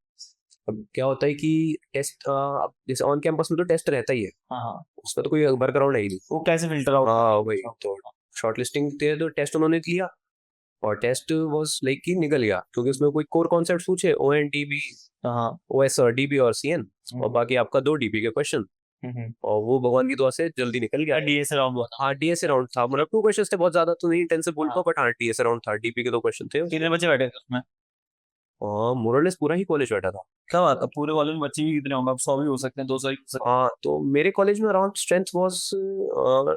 अब क्या होता है कि टेस्ट जैसे ऑन कैंपस में तो टेस्ट रहता ही है, हाँ, उसका तो कोई वर्कअराउंड है ही नहीं। वो कैसे फिल्टर आउट? हाँ भाई, तो शॉर्ट लिस्टिंग थे तो टेस्ट उन्होंने लिया, और टेस्ट वाज लाइक कि निकल गया, क्योंकि उसमें कोई कोर कॉन्सेप्ट पूछे, ओ एन डी बी, हाँ। ओ एस डीबी और सी एन, और बाकी आपका 2 डीबी के क्वेश्चन, और वो भगवान की दुआ से जल्दी निकल गया। डीएस राउंड हुआ था। हाँ डीएस राउंड था, मतलब 2 क्वेश्चन थे, बहुत ज्यादा तो नहीं इंटेंसिव बोल पाऊँ, बट हाँ डीएस राउंड था, डीपी के 2 क्वेश्चन थे। कितने बच्चे बैठे थे उसमें? मोरलेस पूरा ही कॉलेज बैठा था। क्या बात है, पूरे कॉलेज में बच्चे भी कितने होंगे? 100 भी हो सकते हैं, 200 भी हो सकते हाँ, तो मेरे कॉलेज में अराउंड स्ट्रेंथ वाज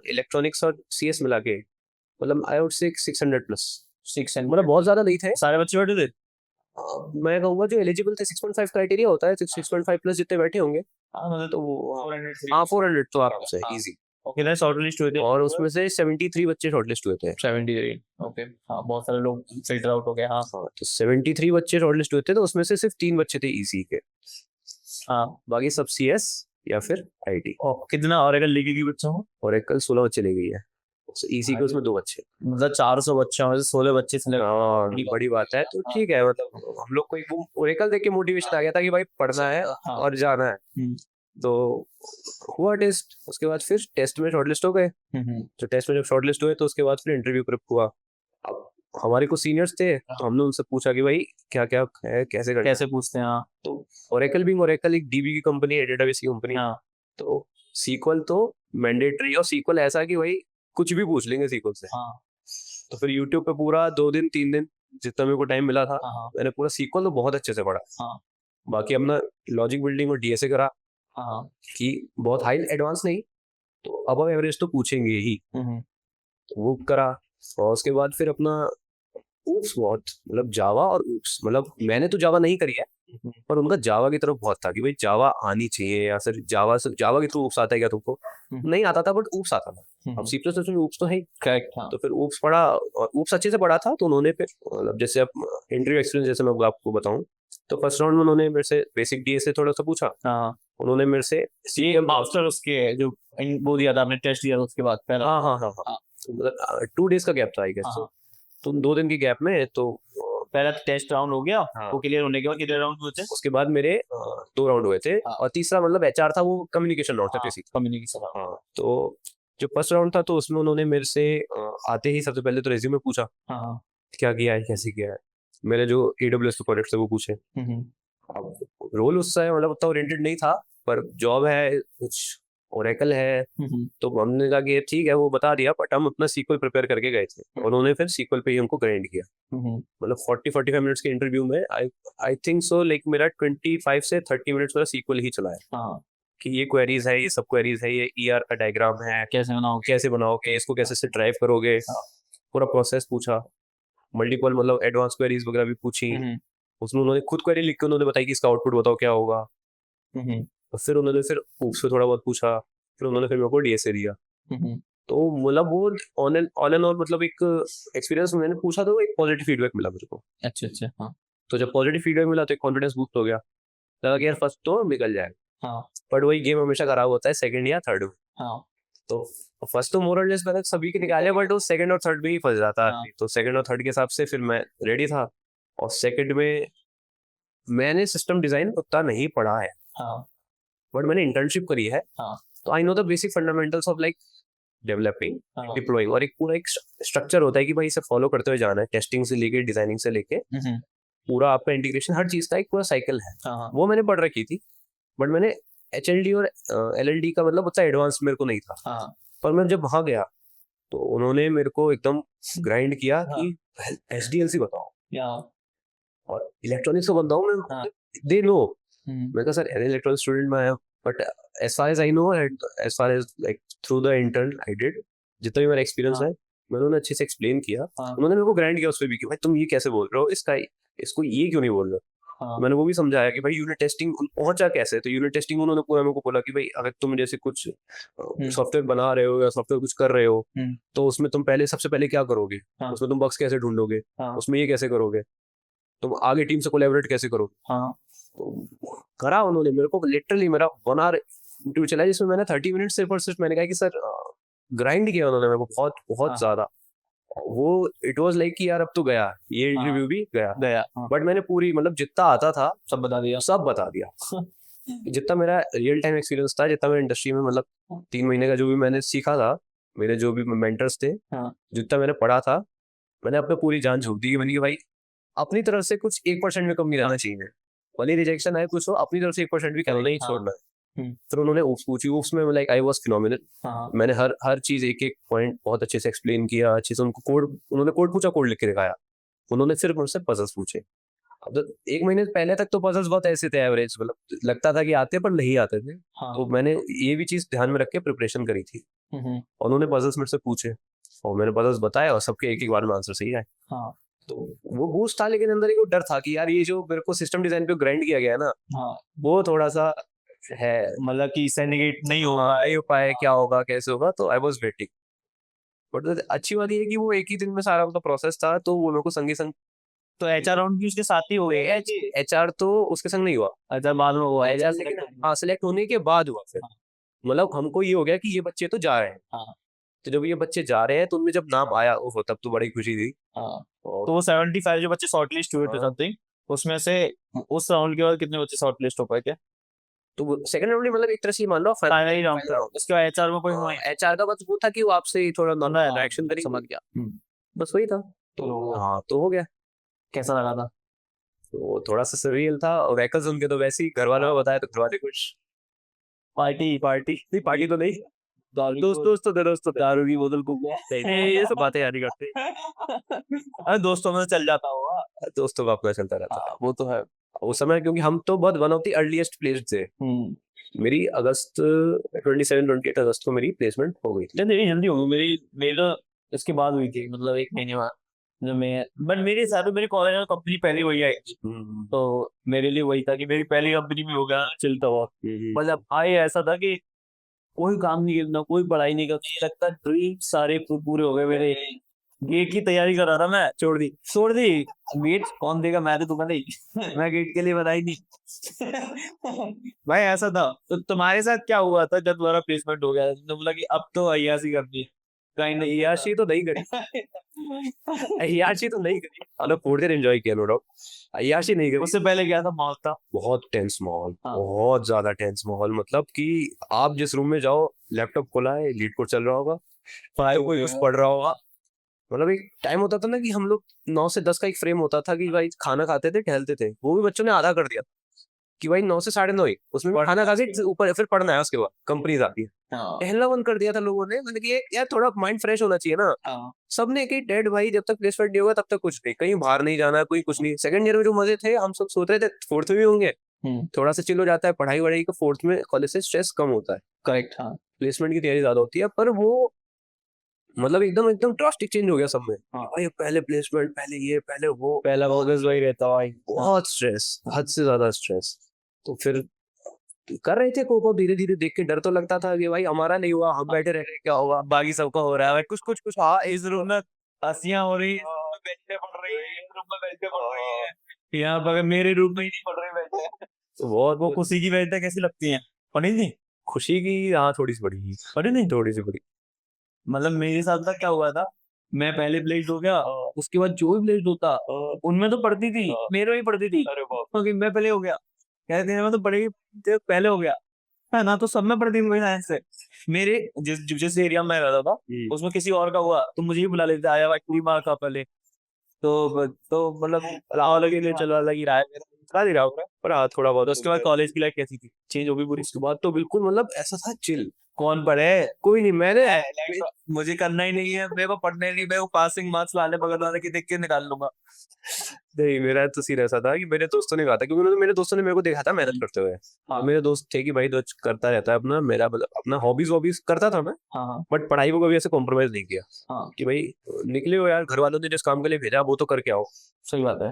इलेक्ट्रॉनिक्स और सीएस मिला के, मतलब आई वुड से 600 प्लस, हैं। 600 मतलब बहुत ज्यादा नहीं थे। सारे बच्चे बैठे थे? मैं कहूंगा जो एलिजिबल थे, 6.5 क्राइटेरिया होता है, 6.5 प्लस जितने बैठे होंगे। हाँ, मतलब तो वो 400 हाँ 400 तो आराम से हाँ। इजी। और कितने शॉर्ट लिस्ट हुए थे? और उसमें से 73 बच्चे शॉर्टलिस्ट हुए थे। 73। ओके, हाँ, बहुत सारे लोग फिल्टर आउट हो गए। हाँ, हाँ, तो 73 बच्चे शॉर्टलिस्ट हुए थे, तो उसमें से सिर्फ 3 बच्चे थे इजी के, हाँ। बाकी सब सीएस या फिर आईटी। और कितना और अगर लेके की बच्चों को? और एक कल 16 बच्चे ले गई है, इसी के उसमें 2 बच्चे। मतलब 400 बच्चों में से 16 बच्चे select- हाँ बड़ी बात है, तो ठीक है, मतलब हम लोग को एक वो ओरेकल देख के मोटिवेशन आ गया था कि भाई पढ़ना है हाँ। और जाना है। हम्म। तो हुआ टेस्ट, उसके बाद फिर टेस्ट में शॉर्टलिस्ट हो गए। तो टेस्ट में जब शॉर्टलिस्ट हुए तो उसके बाद फिर इंटरव्यू प्रेप हुआ। अब हमारे कुछ सीनियर्स थे, तो हमने उनसे पूछा कि भाई क्या क्या है, कैसे करना है। कैसे पूछते हैं? हाँ। तो ओरेकल भी, ओरेकल एक डीबी की कंपनी है, डेटाबेस की कंपनी। हाँ। तो सीक्वल तो मैंडेटरी, और सीक्वल ऐसा कि भाई कुछ भी पूछ लेंगे सीक्वल से। हाँ। तो फिर यूट्यूब पे पूरा 2 दिन 3 दिन जितना मेरे को टाइम मिला था, हाँ। मैंने पूरा सीक्वल तो बहुत अच्छे से पढ़ा। हाँ। बाकी अपना लॉजिक बिल्डिंग और डीएसए करा, हाँ। कि बहुत हाई एडवांस नहीं, तो अब एवरेज तो पूछेंगे ही, तो वो करा। और उसके बाद फिर अपना ऊप्स, बहुत मतलब जावा और ऊप्स, मतलब मैंने तो जावा नहीं करी है, पर उनका जावा की तरफ बहुत था कि भाई जावा आनी चाहिए, या फिर जावा से जावा के थ्रू ऊप्स आता है क्या तुमको? नहीं आता था, बट ऊप्स आता था। अब सी प्लस प्लस में ऊप्स तो है ही। करेक्ट। हाँ। तो फिर ऊप्स पढ़ा, और ऊप्स अच्छे से पढ़ा था, तो उन्होंने फिर मतलब जैसे अब इंटरव्यू एक्सपीरियंस जैसे मैं आपको बताऊं, तो फर्स्ट राउंड में उन्होंने मेरे से बेसिक डीएसए थोड़ा सा पूछा। हाँ, उन्होंने मेरे से ये आफ्टर उसके जो वो दिया था आपने, टेस्ट दिया था उसके बाद पहला? हाँ हाँ हाँ हाँ, हाँ। मतलब 2 days का गैप था आई गेस। हाँ। तो 2 दिन की गैप में तो पहला टेस्ट राउंड हो गया, हाँ। वो क्लियर होने के बाद कितने राउंड हुए थे? उसके बाद मेरे 2 राउंड हुए थे, हाँ। और तीसरा मतलब एचआर था, वो कम्युनिकेशन राउंड था बेसिक। कम्युनिकेशन। हाँ, तो जो फर्स्ट राउंड था, तो उसमें उन्होंने मेरे से आते ही सबसे पहले तो रेज्यूमे पूछा, हाँ। क्या किया है, कैसे किया है, मेरे जो AWS के प्रोजेक्ट थे वो पूछे। अब रोल उससे मतलब उतना ओरिएंटेड नहीं था, पर जॉब है कुछ, ओरेकल है, तो हमने कहा कि ठीक है, वो बता दिया, बट हम अपना सीक्वल प्रिपेयर करके गए थे, और उन्होंने फिर सीक्वल पे ही हमको ग्राइंड किया। मतलब 40-45 मिनट्स के इंटरव्यू में आई थिंक सो लाइक मेरा 25 से 30 मिनट्स मेरा सीक्वल ही चला है, हाँ। कि ये क्वेरीज है, ये सब क्वेरीज है, ये ER का डायग्राम है, कैसे बनाओगे? कैसे बनाओगे इसको, कैसे से ड्राइव करोगे, पूरा प्रोसेस पूछा। मल्टीपल मतलब एडवांस क्वेरीज वगैरह भी पूछी। उसमें उन्होंने खुद क्वेरी लिख के उन्होंने बताई कि इसका आउटपुट बताओ क्या होगा। और फिर उन्होंने फिर ऊप्स पे थोड़ा बहुत पूछा, फिर उन्होंने फिर मेरे को डीएसए दिया। तो मतलब वो ऑन एंड ऑल मतलब एक एक्सपीरियंस मैंने पूछा, तो एक पॉजिटिव फीडबैक मिला मेरे को। अच्छा अच्छा। हाँ। तो जब पॉजिटिव फीडबैक मिला तो एक कॉन्फिडेंस बूस्ट हो गया, लगा कि यार फर्स्ट तो निकल जाएगा। हाँ। बट वही गेम हमेशा खराब होता है सेकंड या थर्ड में। हाँ। तो फर्स्ट तो मोर और लेस मैंने सभी के निकाले, बट वो सेकंड और थर्ड में ही फंस जाता है। हाँ। तो सेकंड और थर्ड के हिसाब से फिर मैं रेडी था। और सेकंड में मैंने सिस्टम डिजाइन उतना नहीं पढ़ा है, हाँ। बट मैंने इंटर्नशिप करी है। हाँ। तो I know the basic fundamentals of like developing, हाँ। डिप्लॉइंग, और एक पूरा एक स्ट्रक्चर होता है कि भाई इसे फॉलो करते हुए जाना है, टेस्टिंग से लेके डिजाइनिंग से लेके पूरा आपका इंटीग्रेशन, हर चीज का एक पूरा साइकिल है। हाँ। वो मैंने पढ़ रखी थी, बट मैंने HLD और LLD का मतलब उतना एडवांस मेरे को नहीं था। हाँ। पर मैं जब वहां गया तो उन्होंने मेरे को एकदम ग्राइंड किया कि SDLC बताओ, या और इलेक्ट्रॉनिक्स का बंदा हूँ मैं, हाँ। They know. मैं कहा सर एन इलेक्ट्रॉनिक स्टूडेंट में आया, but as far as I know and as far as like through the intern I did, जितना भी मेरा एक्सपीरियंस हाँ। है मैंने उन्हें अच्छे से एक्सप्लेन किया। हाँ। उन्होंने मेरे को ग्राइंड किया उस पर भी कि भाई तुम ये कैसे बोल रहे हो, इसका इसको ये क्यों नहीं बोल रहे हो। हाँ। मैंने वो भी समझाया कि भाई यूनिट टेस्टिंग पहुंचा कैसे। तो यूनिट टेस्टिंग उन्होंने पूरा मेरे को बोला कि भाई अगर तुम जैसे कुछ सॉफ्टवेयर बना रहे हो या सॉफ्टवेयर कुछ कर रहे हो, तो उसमें तुम पहले सबसे पहले क्या करोगे, हाँ। उसमें तुम बग्स कैसे ढूंढोगे, हाँ। उसमें ये कैसे करोगे, तुम आगे टीम से कोलैबोरेट कैसे करोगे। हाँ। करा उन्होंने मेरे को, लिटरली मेरा 1 आवर इंटरव्यू चला जिसमें मैंने 30 मिनट सिर्फ और सिर्फ मैंने कहा कि सर ग्राइंड किया उन्होंने मेरे को बहुत बहुत हाँ। ज्यादा। वो इट वाज लाइक कि यार अब तो गया ये हाँ। इंटरव्यू भी गया, गया बट मैंने पूरी मतलब जितना आता था सब बता दिया। सब बता दिया। जितना मेरा रियल टाइम एक्सपीरियंस था, जितना मेरे इंडस्ट्री में मतलब 3 महीने का जो भी मैंने सीखा था, मेरे जो भी मेंटर्स थे, हाँ। जितना मैंने पढ़ा था, मैंने अपने पूरी जान झोंक दी कि मैंने कि भाई अपनी तरफ से कुछ 1% भी कम नहीं रहना चाहिए। भले रिजेक्शन आए कुछ हो, अपनी तरफ से 1% भी कम नहीं हाँ। छोड़ना है। फिर उन्होंने ओप्स पूछी, ओप्स में लाइक आई वाज फिनोमिनल। हाँ। मैंने हर चीज एक एक पॉइंट बहुत अच्छे से एक्सप्लेन किया, अच्छे से उनको कोड, उन्होंने कोड पूछा, कोड लिख के दिखाया। उन्होंने सिर्फ मुझसे पजल्स पूछे। अब तो 1 महीने पहले तक तो पजल्स बहुत ऐसे थे एवरेज, मतलब लगता था कि आते पर नहीं आते थे। हाँ। तो मैंने ये भी चीज ध्यान में रख के प्रिपरेशन करी थी। और उन्होंने पजल्स मेरे से पूछे और मैंने पजल्स बताए और सबके एक एक बार में आंसर सही आए। हाँ। तो वो बूस्ट था, लेकिन अंदर एक वो डर था कि यार ये जो मेरे को सिस्टम डिजाइन पे ग्राइंड किया गया है ना, हाँ। वो थोड़ा सा है, मतलब कि सिंडिकेट नहीं होगा, नहीं हो पाए, क्या होगा कैसे होगा। तो आई वाज वेटिंग, बट अच्छी बात ये है कि वो एक ही दिन में सारा मतलब प्रोसेस था, तो वो मेरे को संगे संग तो एचआर राउंड भी उसके साथ ही हो गए। एचआर तो उसके संग नहीं हुआ, अच्छा, मालूम हुआ एचआर लेकिन हाँ सिलेक्ट होने के बाद हुआ। फिर मतलब हमको ये हो गया कि ये बच्चे तो जा रहे हैं। हाँ। तो जब ये बच्चे जा रहे हैं तो उनमें जब नाम आया, ओहो, तब तो बड़ी खुशी थी। हाँ। और तो वो 75 जो बच्चे शॉर्टलिस्ट हुए थे हाँ। समथिंग, उसमें से उस राउंड के बाद कितने बच्चे शॉर्टलिस्ट हो पाए थे? तो सेकंड राउंड में मतलब एक तरह से मान लो फाइनली राउंड था, उसके बाद एचआर में कोई हुआ? एचआर का बस वो था कि वो आपसे थोड़ा नॉर्मल इंटरेक्शन करेंगे, समझ गया। बस वही था। तो हाँ, तो हो गया। कैसा लगा था? तो थोड़ा सा सरियल था, और वैकल्स उनके तो वैसे ही घर वालों ने बताया तो घर वाले कुछ पार्टी पार्टी नहीं, पार्टी तो नहीं, दोस्तों दारू की बोतल को ये सब बातें याद नहीं करते। अरे दोस्तों में चल जाता होगा। दोस्तों का अपना चलता रहता है वो तो है। उस समय, क्योंकि हम तो बहुत one of the earliest placed थे। मेरी अगस्त 28 अगस्त को मेरी प्लेसमेंट हो गई थी। नहीं जल्दी हो गई मेरी तो इसके बाद हुई थी, मतलब 1 महीने बाद जो मैं, बट मेरे हिसाब से मेरी कॉलेज में कंपनी पहली वही आई थी, तो मेरे लिए वही था कि मेरी पहली कंपनी में होगा चलता हुआ। मतलब आए ऐसा था कि कोई काम नहीं करना, कोई पढ़ाई नहीं करनी, ये लगता ड्रीम सारे पूरे हो गए मेरे। गेट की तैयारी कर रहा था मैं, छोड़ दी। गेट कौन देगा, मैं तो तुम्हें नहीं मैं गेट के लिए बनाई नहीं। भाई ऐसा था। तो तुम्हारे साथ क्या हुआ था जब तुम्हारा प्लेसमेंट हो गया, तुमने बोला कि अब तो अय्याशी करनी है? कहीं नहीं, अय्याशी तो नहीं करी, अय्याशी तो नहीं करी, मतलब 4th ईयर एंजॉय किया नो डाउट, अय्याशी नहीं करी। उससे पहले क्या था माहौल था? बहुत टेंस माहौल, हाँ। बहुत ज्यादा टेंस माहौल, मतलब कि आप जिस रूम में जाओ, लैपटॉप खोला है, लीड कोड चल रहा होगा, पढ़ाई कोई यूज पढ़ रहा होगा। मतलब एक टाइम होता था ना कि हम लोग 9 से 10 का एक फ्रेम होता था कि भाई खाना खाते थे, टहलते थे, वो भी बच्चों ने आधा कर दिया कि भाई 9 से 9:30 ही, उसमें भी खाना खा के ऊपर फिर पढ़ना है, उसके बाद कंपनीज आती है। टहलना बंद कर दिया था लोगों ने, मतलब कि यार थोड़ा माइंड फ्रेश होना चाहिए ना। सबने कि डेड भाई, जब तक प्लेसमेंट नहीं होगा तब तक कुछ नहीं, कहीं बाहर नहीं जाना, कोई कुछ नहीं। सेकंड ईयर में जो मजे थे, हम सब सोच रहे थे 4th में भी होंगे, थोड़ा सा चिल हो जाता है, पढ़ाई वढ़ाई का 4th में कॉलेज से स्ट्रेस कम होता है, करेक्ट। हाँ। प्लेसमेंट की तैयारी ज्यादा होती है। पर वो मतलब एकदम एकदम ड्रास्टिक चेंज हो गया सब में। भाई पहले प्लेसमेंट, पहले ये, पहले वो, पहला कॉलेज वही रहता भाई, बहुत स्ट्रेस, हद से ज्यादा स्ट्रेस। तो फिर कर रहे थे कोप, धीरे धीरे देख के डर तो लगता था कि भाई हमारा नहीं हुआ, हम बैठे रह गए, क्या होगा, बाकी सबका हो रहा है भाई, कुछ कुछ हाँ, इस रूम में हंसियां हो रही, बेंचें पड़ रही है, इस रूम में बेंचें पड़ रही है, यहाँ पर मेरे रूम में ही नहीं पड़ रही बेंचें। तो बहुत वो खुशी की बेंचें कैसी लगती हैं? पढ़ी थी? खुशी की, हाँ थोड़ी सी बड़ी, पढ़ी नहीं? थोड़ी सी बड़ी। मतलब मेरे साथ था क्या हुआ था, मैं पहले प्लेस्ड हो गया, उसके बाद जो भी प्लेस्ड होता उनमें तो पढ़ती थी, मेरे में पढ़ती थी, क्योंकि मैं पहले हो गया, कहते हैं मैं तो पढ़ेगी पहले हो गया है ना, तो सब में पढ़ती थी साइंस से। मेरे जिस एरिया में रहता था उसमें किसी और का हुआ तो मुझे ही बुला लेते, आया भाई पूरी मार का पहले, तो मतलब लावा लगे चलवा लगी रहा है मेरा, चला नहीं रहा हूँ मैं, पर हाँ थोड़ा बहुत। उसके बाद कॉलेज की लाइफ कैसी थी? चेंज हो गई पूरी? उसके बाद तो बिल्कुल मतलब ऐसा था चिल, कौन पढ़े, कोई नहीं, मैंने मुझे करना ही नहीं है, मेरे को पढ़ने नहीं, मैं वो पासिंग मार्क्स लाने बगल वाले की देख के निकाल लूंगा। नहीं, मेरा तो सीन ऐसा था कि मेरे दोस्तों ने कहा था, क्योंकि मेरे दोस्तों ने मेरे को देखा था मेहनत करते हुए। हाँ। मेरे दोस्त थे कि भाई तो करता रहता है अपना, मेरा मतलब अपना हॉबीज वॉबीज करता था मैं, हाँ। बट पढ़ाई को कभी ऐसे कॉम्प्रोमाइज नहीं किया। हाँ। कि भाई निकले हो यार, घर वालों ने जिस काम के लिए भेजा वो तो करके आओ। सही बात है।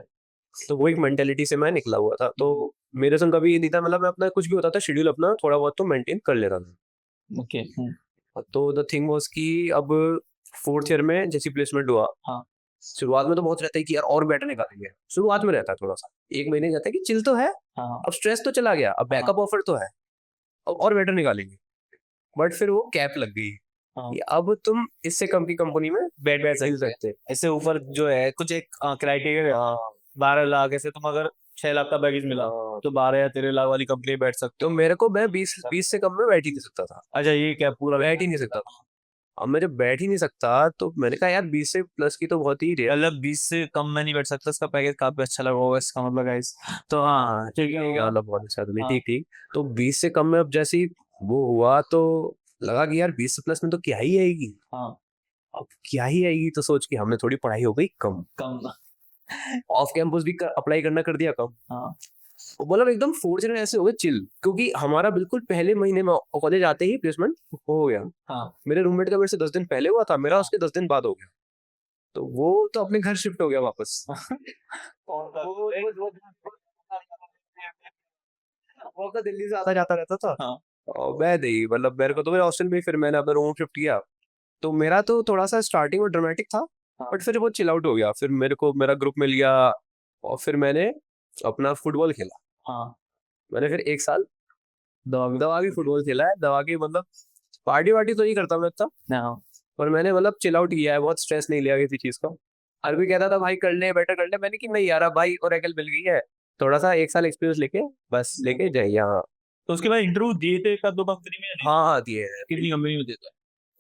तो वो एक मेंटेलिटी से मैं निकला हुआ था, तो मेरे संग कभी ये नहीं था, मतलब मैं अपना कुछ भी होता था शेड्यूल अपना थोड़ा बहुत तो मेंटेन कर लेता था। ओके। तो द थिंग वाज कि अब 4th ईयर में जैसी प्लेसमेंट हुआ, हाँ। शुरुआत में तो बहुत रहता है कि यार और बेटर निकालेंगे, शुरुआत में रहता है थोड़ा सा, 1 महीने रहता है कि चिल तो है, हाँ अब स्ट्रेस तो चला गया, अब बैकअप ऑफर तो है, अब और बेटर निकालेंगे। बट फिर वो कैप लग गई हाँ कि अब तुम इससे कम की कंपनी में बैठ सही सकते। इससे ऊपर जो है कुछ एक क्राइटेरिया हाँ 12 लाख, ऐसे तुम अगर 6 लाख का पैकेज मिला हाँ। तो 12 या 13 लाख वाली कंपनी बैठ सकते तो मेरे को, मैं 20 से कम में बैठ ही नहीं सकता था, हो। अच्छा ये क्या पूरा बैठ ही नहीं सकता था। अब मैं जब बैठ ही नहीं सकता तो मैंने कहा यार 20 से प्लस की तो बहुत ही रेयर। मतलब 20 से कम में नहीं बैठ सकता, इसका पैकेज काफी अच्छा लगा होगा इसका मतलब गाइस। तो हाँ ठीक है होगा। मतलब बहुत अच्छा था, नहीं हाँ ठीक ठीक। तो 20 से कम में अब जैसे ही वो हुआ तो लगा कि यार 20 से प्लस में तो क्या ही आएगी, हाँ अब क्या ही आएगी, तो सोच के हमने थोड़ी पढ़ाई हो गई कम, कम। ऑफ कैंपस भी अप्लाई करना कर दिया कम। हाँ मतलब एकदम 4 जन ऐसे हो गए चिल, क्योंकि हमारा बिल्कुल पहले महीने में कॉलेज आते ही प्लेसमेंट हो गया। हाँ मेरे रूममेट का मेरे से 10 दिन पहले हुआ था, मेरा उसके 10 दिन बाद हो गया, तो वो तो अपने घर शिफ्ट हो गया वापस। वो तो दिल्ली से आता जाता रहता था, हाँ और मैं नहीं, मतलब मेरे को तो मेरे हॉस्टल में ही फिर मैंने अपना रूम शिफ्ट किया। तो मेरा तो थोड़ा सा स्टार्टिंग में ड्रामेटिक था, हाँ बट फिर वो चिल आउट हो गया, फिर मेरे को मेरा ग्रुप मिल गया, और फिर मैंने अपना फुटबॉल खेला। हाँ मैंने फिर 1 साल दवा की फुटबॉल खेला है, दवा की मतलब पार्टी वार्टी तो नहीं करता मैं इतना, हाँ पर मैंने मतलब चिल आउट किया है, बहुत स्ट्रेस नहीं लिया किसी चीज का। हर कोई कहता था भाई कर ले बेटर कर ले, मैंने कि नहीं यार अब भाई ओरेकल मिल गई है, थोड़ा सा 1 साल एक्सपीरियंस लेके बस लेके जाइए। हाँ तो उसके बाद इंटरव्यू दिए थे एक दो कंपनी में? हाँ हाँ दिए हैं। कितनी कंपनी में देता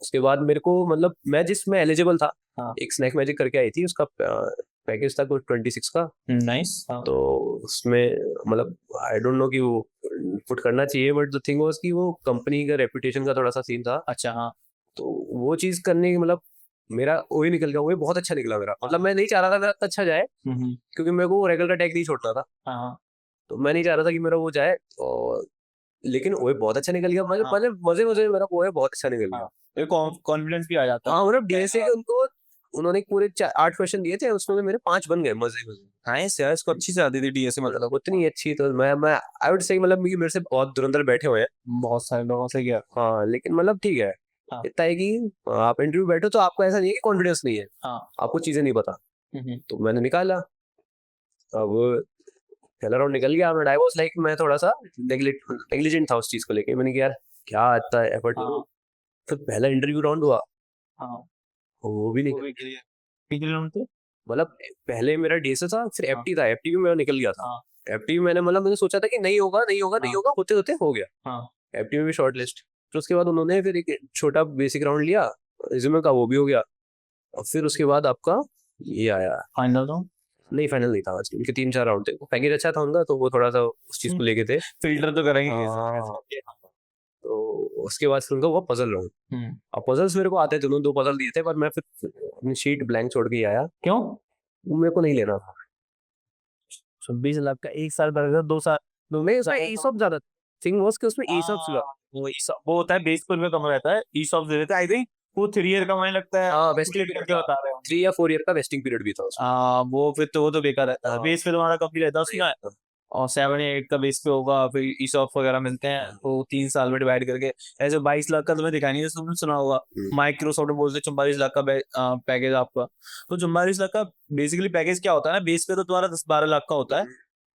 उसके बाद मेरे को मतलब मैं जिसमें एलिजिबल था, हाँ एक स्नैक मैजिक करके आई थी, उसका पैकेज था कुछ 26 का। है? नाइस। हाँ तो उसमें मतलब आई डोंट नो कि वो पुट करना चाहिए, बट द थिंग वाज कि वो कंपनी का रेपुटेशन का थोड़ा सा सीन था। अच्छा हाँ तो वो चीज करने की मतलब मेरा वही निकल गया, वही बहुत अच्छा निकला मेरा, मतलब मैं नहीं चाह रहा था मेरा अच्छा जाए, क्योंकि मेरे को रेगुलर का टैग नहीं छोड़ना था, हाँ तो मैं नहीं चाह रहा था कि मेरा वो जाए, और लेकिन वो बहुत अच्छा निकल गया, मजे हाँ मजे मजे मजे मेरा वो है बहुत अच्छा निकल गया। हाँ कॉन्फिडेंस भी आ जाता है। हाँ मतलब डीएसए के उनको उन्होंने पूरे 8 क्वेश्चन दिए थे, उसमें मेरे 5 बन गए मजे मजे। हाँ यार इसको अच्छी से आती थी डीएसए मतलब। मतलब उतनी अच्छी तो मैं आई वुड से मतलब मेरे से बहुत धुरंधर बैठे हुए हैं। बहुत सारे लोगों से किया। हाँ लेकिन मतलब ठीक है, हाँ इतना है कि आप इंटरव्यू बैठो तो आपको ऐसा नहीं है कि कॉन्फिडेंस नहीं है, हाँ आपको चीजें नहीं पता। हम्म, तो मैंने निकाला, अब पहला राउंड निकल गया, मैं आई वाज लाइक मैं थोड़ा सा नेग्लिजेंट था उस चीज को लेके, मैंने कहा यार क्या आता है एफर्ट करूं। हाँ फिर पहला इंटरव्यू राउंड हुआ, हाँ वो भी वो निकल, भी क्लियर। कितने राउंड थे? मतलब पहले मेरा डीएसए था, फिर हाँ एफटी था, एफटी में मैं निकल गया था। हाँ एफटी में मैंने मतलब मैंने सोचा था कि नहीं होगा नहीं होगा नहीं हाँ होगा, होते होते हो गया। हाँ एफटी में भी शॉर्ट लिस्ट, फिर उसके बाद उन्होंने फिर एक छोटा बेसिक राउंड लिया रिज्यूमे का, वो भी हो गया, और फिर उसके बाद आपका ये आया। Final round? नहीं फाइनल नहीं था आज, उनके 3-4 राउंड थे, पैकेज अच्छा था उनका, तो वो थोड़ा सा उस चीज को लेके थे। फिल्टर तो करेंगे हाँ। तो उसके बाद फिर उनका हुआ पजल राउंड। हम्म। अब पजल्स मेरे को आते थे, उन्होंने 2 पजल दिए थे, पर मैं फिर अपनी शीट ब्लैंक छोड़ के ही आया, क्यों? वो मेरे को नहीं लेना था। 20 लाख का 1 साल भर 2 साल? नहीं उसमें ईसॉप ज्यादा, थिंग वाज कि उसमें ईसॉप हाँ, वो होता है बेस पर में कम रहता है, ईसॉप दे देते हैं आई थिंक। वो 3 ईयर का मुझे लगता है हाँ वेस्टिंग वेस्टिंग करके बता रहे हो। 3 या 4 ईयर का वेस्टिंग पीरियड भी था उसमें। वो फिर तो वो तो बेकार रहता है, हाँ। बेस पे तुम्हारा कम रहता है उसका। और 7 या 8 का बेस पे होगा, फिर ईसॉप वगैरह मिलते हैं वो 3 साल में डिवाइड करके। ऐसे 22 लाख का तुम्हें दिखाई नहीं है, तुमने सुना होगा माइक्रोसॉफ्ट बोलते 44 लाख का पैकेज आपका। तो 44 लाख का बेसिकली पैकेज क्या होता है ना, बेस पे तो तुम्हारा 10-12 लाख का होता है,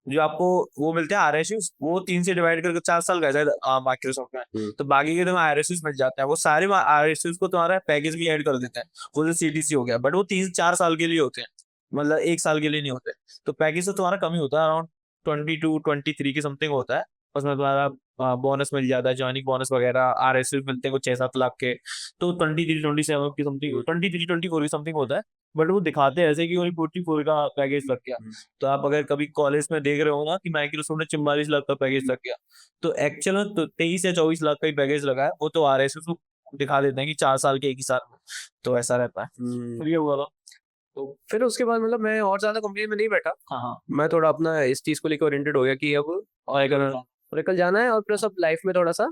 जो आपको वो मिलते हैं आरएसयूज, वो 3 से डिवाइड करके 4 साल का है माइक्रोसॉफ्ट में। तो बाकी के तुम्हें आरएसयूज मिल जाते हैं, वो सारे आरएसयूज को तुम्हारा पैकेज भी ऐड कर देते हैं, वो जो सीटीसी हो गया, बट वो 3-4 साल के लिए होते हैं, मतलब 1 साल के लिए नहीं होते। तो पैकेज तो तुम्हारा कम ही होता है, अराउंड 22-23 की समथिंग होता है। उसमें तुम्हारा बोनस मिल जाता है, ज्वाइनिंग बोनस वगैरह, आरएसयूज मिलते हैं कुछ 6-7 लाख के। तो 23-27 की समथिंग, 23-24 की समथिंग होता है। बट वो दिखाते हैं ऐसे कि वही 44 का पैकेज लग गया। तो आप अगर कभी कॉलेज में देख रहे हो ना कि माइक्रोसॉफ्ट ने 44 लाख का पैकेज लग गया, तो एक्चुअल में तो 23 या 24 लाख का ही पैकेज लगा है, वो तो आ रहे हैं दिखा देते हैं कि 4 साल के 1 ही साल में। तो ऐसा रहता है। फिर ये हुआ था। तो फिर उसके बाद मतलब मैं और ज्यादा कंपनी में नहीं बैठा, हाँ हाँ मैं थोड़ा अपना इस चीज को लेकर ओरिएंटेड हो गया कि अब ओरेकल जाना है, और प्लस अब लाइफ में थोड़ा सा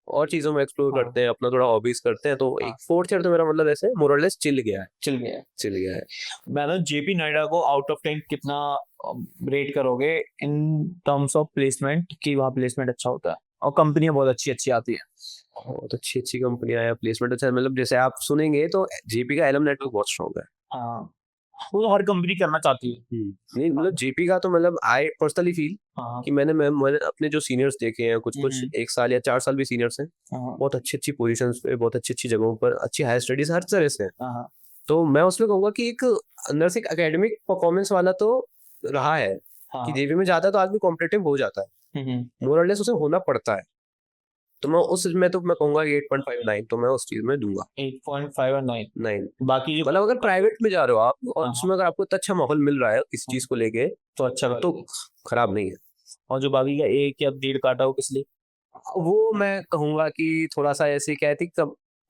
और चीजों में एक्सप्लोर हाँ। करते हैं, अपना थोड़ा हॉबीज करते हैं, तो हाँ। एक 4th ईयर तो मेरा मतलब ऐसे मोरलेस चिल गया है, चल गया है। चिल गया है। मैंने जेपी नोएडा को आउट ऑफ 10 कितना रेट करोगे इन टर्म्स ऑफ प्लेसमेंट, कि वहाँ प्लेसमेंट अच्छा होता है और कंपनियां बहुत अच्छी अच्छी आती है? बहुत अच्छी अच्छी कंपनियां हैं, प्लेसमेंट अच्छा है, मतलब जैसे आप सुनेंगे तो जेपी का एलम नेटवर्क बहुत स्ट्रॉन्ग है। हाँ वो हर कंपनी करना चाहती है। नहीं मतलब जेपी का तो मतलब आई पर्सनली फील हाँ कि मैंने अपने जो सीनियर्स देखे हैं कुछ कुछ 1 साल या 4 साल भी सीनियर्स हैं, हाँ बहुत अच्छी अच्छी पोजीशंस पे, बहुत अच्छी अच्छी जगहों पर, अच्छी हायर स्टडीज हर तरह से हैं। हाँ तो मैं उसमें कहूंगा कि एक अंदर से एक एकेडमिक परफॉर्मेंस वाला तो रहा है कि हाँ। जेपी में जाता है तो आदमी कॉम्पिटिटिव हो जाता है, मोर और लेस उसे होना पड़ता है। तो मैं उसमें तो मैं कहूंगा 8.59 तो मैं उस चीज में दूंगा 8.5 और 9। 9। बाकी जो मतलब अगर प्राइवेट में जा रहे हो आप और हाँ। उसमें अगर आपको इतना अच्छा माहौल मिल रहा है इस चीज को लेके तो अच्छा तो कर। खराब नहीं है। और जो बाकी का 1 या 1.5 काटा हो किस लिए? वो मैं कहूंगा कि थोड़ा सा ऐसे क्या थी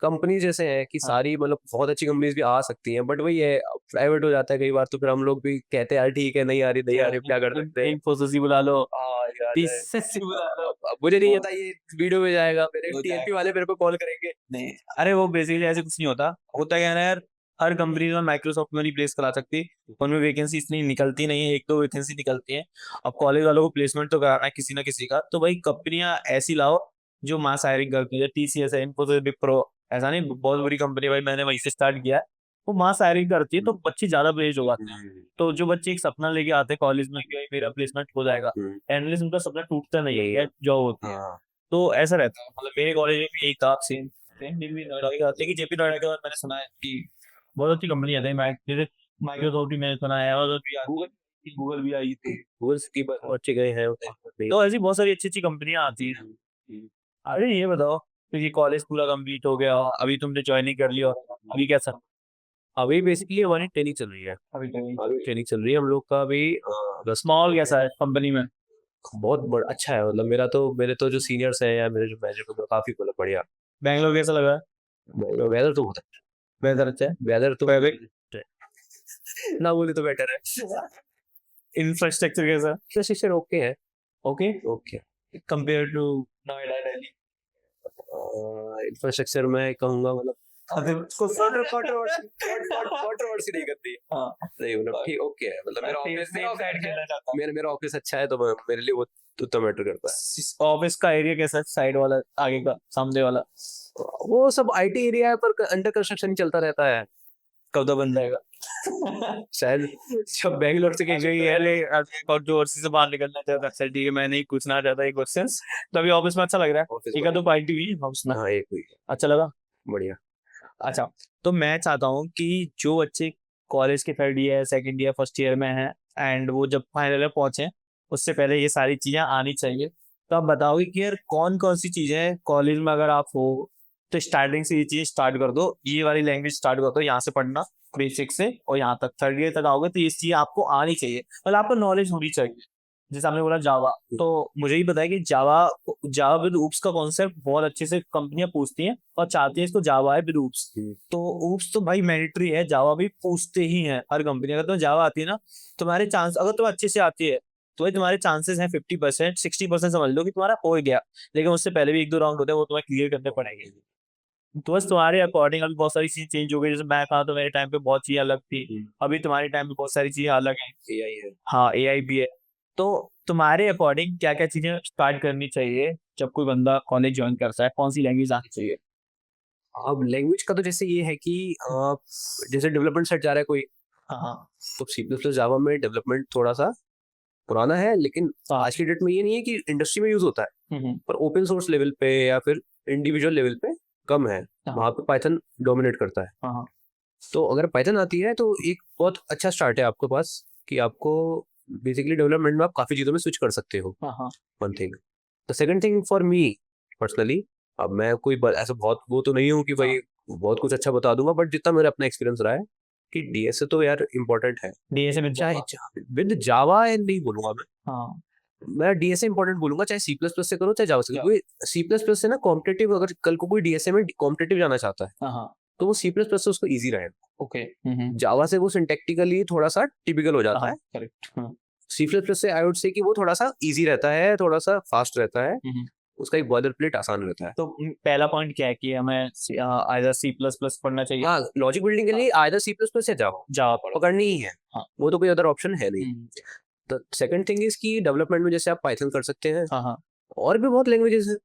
कंपनी जैसे है कि हाँ। सारी मतलब बहुत अच्छी कंपनीज भी आ सकती हैं, बट वही है प्राइवेट हो जाता है कई बार, तो फिर हम लोग भी कहते हैं यार ठीक है, नहीं आ रही नहीं आ रही, क्या कर सकते हैं। इन्फोसिस ही बुला लो, यार TCS ही बुला लो। अब मुझे नहीं पता ये वीडियो में जाएगा, मेरे टीएलपी वाले मेरे को कॉल करेंगे। नहीं, अरे वो बेसिकली ऐसे कुछ नहीं होता। होता क्या है ना यार, हर कंपनी में माइक्रोसॉफ्ट में नहीं प्लेस करा सकती, उनमें वैकेंसी इतनी निकलती नहीं है, 1-2 वैकेंसी निकलती है। अब कॉलेज वालों को प्लेसमेंट तो कराना है किसी ना किसी का, तो भाई कंपनियां ऐसी लाओ जो मास हायरिंग करती है। TCS है, इन्फोसिस, विप्रो, ऐसा नहीं बहुत बड़ी कंपनी है भाई, मैंने वहीं से स्टार्ट किया है। वो मास हायरिंग करती है तो बच्चे ज्यादा प्लेस हो जाते हैं। तो जो बच्चे एक सपना लेके आते हैं कॉलेज में कि भाई मेरा प्लेसमेंट हो जाएगा, एटलीस्ट उनका सपना टूटता नहीं है यार, जॉब होती है। हाँ तो ऐसा रहता है, मतलब मेरे कॉलेज में भी यही था, सेम सेम भी नोएडा के साथ। लेकिन जेपी नोएडा के बाद मैंने सुना है कि बहुत अच्छी कंपनी है, जैसे माइक्रोसॉफ्ट भी मैंने सुना है, अमेज़न भी आई, गूगल भी आई थी। गूगल की अच्छे गए हैं। तो ऐसी बहुत सारी अच्छी अच्छी कंपनियां आती हैं। अरे ये बताओ, तो ये कॉलेज पूरा कंप्लीट हो गया, अभी तुमने ज्वाइनिंग कर लिया, अभी कैसा? अभी बेसिकली हमारी ट्रेनिंग चल रही है, अभी अभी ट्रेनिंग चल रही है हम लोग का अभी। अगस्त स्मॉल कैसा है कंपनी में? बहुत अच्छा है, मतलब मेरे तो जो सीनियर्स हैं या मेरे जो मैनेजर को काफी मतलब बढ़िया। बैंगलोर कैसा लगा? वेदर तो बहुत अच्छा बेहतर अच्छा है। है, वेदर तो Perfect। ना बोले तो बेटर है। इंफ्रास्ट्रक्चर कैसा? शिक्षण ओके है, okay, okay. Compare to Noida, Delhi. Infrastructure में कहूंगा मतलब उसको कंट्रोवर्सी नहीं करती है। हाँ, नहीं मतलब ठीक ओके है, मतलब मेरा ऑफिस सेम साइड खेलना चाहता हूँ। मेरा ऑफिस अच्छा है तो मेरे लिए वो उतना मैटर करता है। ऑफिस का एरिया कैसा है? साइड वाला, आगे का, सामने वाला? वो सब आईटी एरिया है पर अंडर कंस्ट्रक्शन चलता रहता है। कब तक बन जाएगा? शायद जब बेंगलोर से कहीं कंट्रोवर्सी से बाहर निकलना चाहता है, चल ठीक है, मैं नहीं पूछना चाहता ये क्वेश्चंस। तो अभी ऑफिस में अच्छा लग रहा है, ऑफिस एक आध दो पार्टी हुई ऑफिस में, हाँ एक हुई अच्छा लगा। बढ़िया। अच्छा, तो मैं चाहता हूँ कि जो बच्चे कॉलेज के 3rd year, 2nd year, 1st year में हैं, एंड वो जब फाइनल ईयर पहुंचे, उससे पहले ये सारी चीजें आनी चाहिए। तो आप बताओगे कि यार कौन कौन सी चीजें कॉलेज में अगर आप हो तो स्टार्टिंग से ये चीज स्टार्ट कर दो, ये वाली लैंग्वेज स्टार्ट कर दो, यहाँ से पढ़ना बेसिक से, और यहाँ तक 3rd ईयर तक आओगे तो ये चीज आपको आनी चाहिए, मतलब आपको नॉलेज होनी चाहिए। जैसे आपने बोला जावा, तो मुझे ही पता है कि जावा जावा विद ऊप्स का कॉन्सेप्ट बहुत अच्छे से कंपनियां पूछती हैं और चाहती हैं इसको जावा है विद ऊप्स। तो ऊप्स तो भाई मैंडेटरी है, जावा भी पूछते ही हैं हर कंपनी। अगर तुम्हें जावा आती है ना, तुम्हारे चांस, अगर तुम्हें अच्छे से आती है तो भाई तुम्हारे चांसेस हैं 50%, 60% समझ लो कि तुम्हारा हो गया। लेकिन उससे पहले भी 1-2 राउंड होते हैं, वो तुम्हें क्लियर करने पड़ेंगे। तो बस तुम्हारे अकॉर्डिंग अभी बहुत सारी चीजें चेंज हो गई। जैसे मैं कहा तो मेरे टाइम पे बहुत चीजें अलग थी, अभी तुम्हारे टाइम पे बहुत सारी चीजें अलग हैं। एआई है। हाँ, एआई भी है। तो तुम्हारे अकॉर्डिंग क्या क्या चीजें स्टार्ट करनी चाहिए जब कोई बंदा कॉलेज ज्वाइन करता है? कौन सी लैंग्वेज आनी चाहिए? अब लैंग्वेज का तो जैसे ये है कि जैसे डेवलपमेंट सेट जा रहा है कोई, हाँ तो सी प्लस प्लस जावा में डेवलपमेंट थोड़ा सा पुराना है, लेकिन हाँ। आज की डेट में ये नहीं है कि इंडस्ट्री में यूज होता है, हम्म, पर ओपन सोर्स लेवल पे या फिर इंडिविजुअल लेवल पे कम है, हाँ। वहां पे पाइथन डोमिनेट करता है। हाँ तो अगर पाइथन आती है तो एक बहुत अच्छा स्टार्ट है आपके पास कि आपको बेसिकली डेवलपमेंट में आप काफी चीजों में स्विच कर सकते हो। हाँ हाँ। One thing. The second thing for me personally, अब मैं कोई ऐसा बहुत वो तो नहीं हूँ कि भाई बहुत कुछ अच्छा बता दूंगा, बट जितना मेरा अपना एक्सपीरियंस रहा है कि डीएसए तो यार इम्पोर्टेंट है। डीएसए में चाहे विद जावा एंड नहीं बोलूंगा हाँ मैं डीएसए इंपॉर्टेंट बोलूंगा, चाहे सी प्लस प्लस से करो चाहे जावा से करो। क्योंकि सी प्लस प्लस से ना कॉम्पिटेटिव, अगर कल को कोई डीएसए में कॉम्पिटेटिव जाना चाहता है हाँ हाँ। तो वो सी प्लस प्लस से उसको ईजी रहेगा। ओके। जावा से वो सिंटेक्टिकली थोड़ा सा टिपिकल हो जाता है, करेक्ट। सी प्लस प्लस से आई वुड से कि वो थोड़ा सा ईजी रहता है, थोड़ा सा फास्ट रहता है, उसका एक बॉयलर प्लेट आसान रहता है। तो पहला पॉइंट क्या है कि हमें आइदर सी प्लस प्लस पढ़ना चाहिए? हाँ, लॉजिक बिल्डिंग के लिए आइदर सी प्लस प्लस या जावा जावा पढ़ो। पकड़नी ही है, हाँ। वो तो कोई अदर ऑप्शन है नहीं। तो सेकंड थिंग इज कि डेवलपमेंट में जैसे आप पाइथन कर सकते हैं, हाँ हाँ। और भी बहुत लैंग्वेजेस है,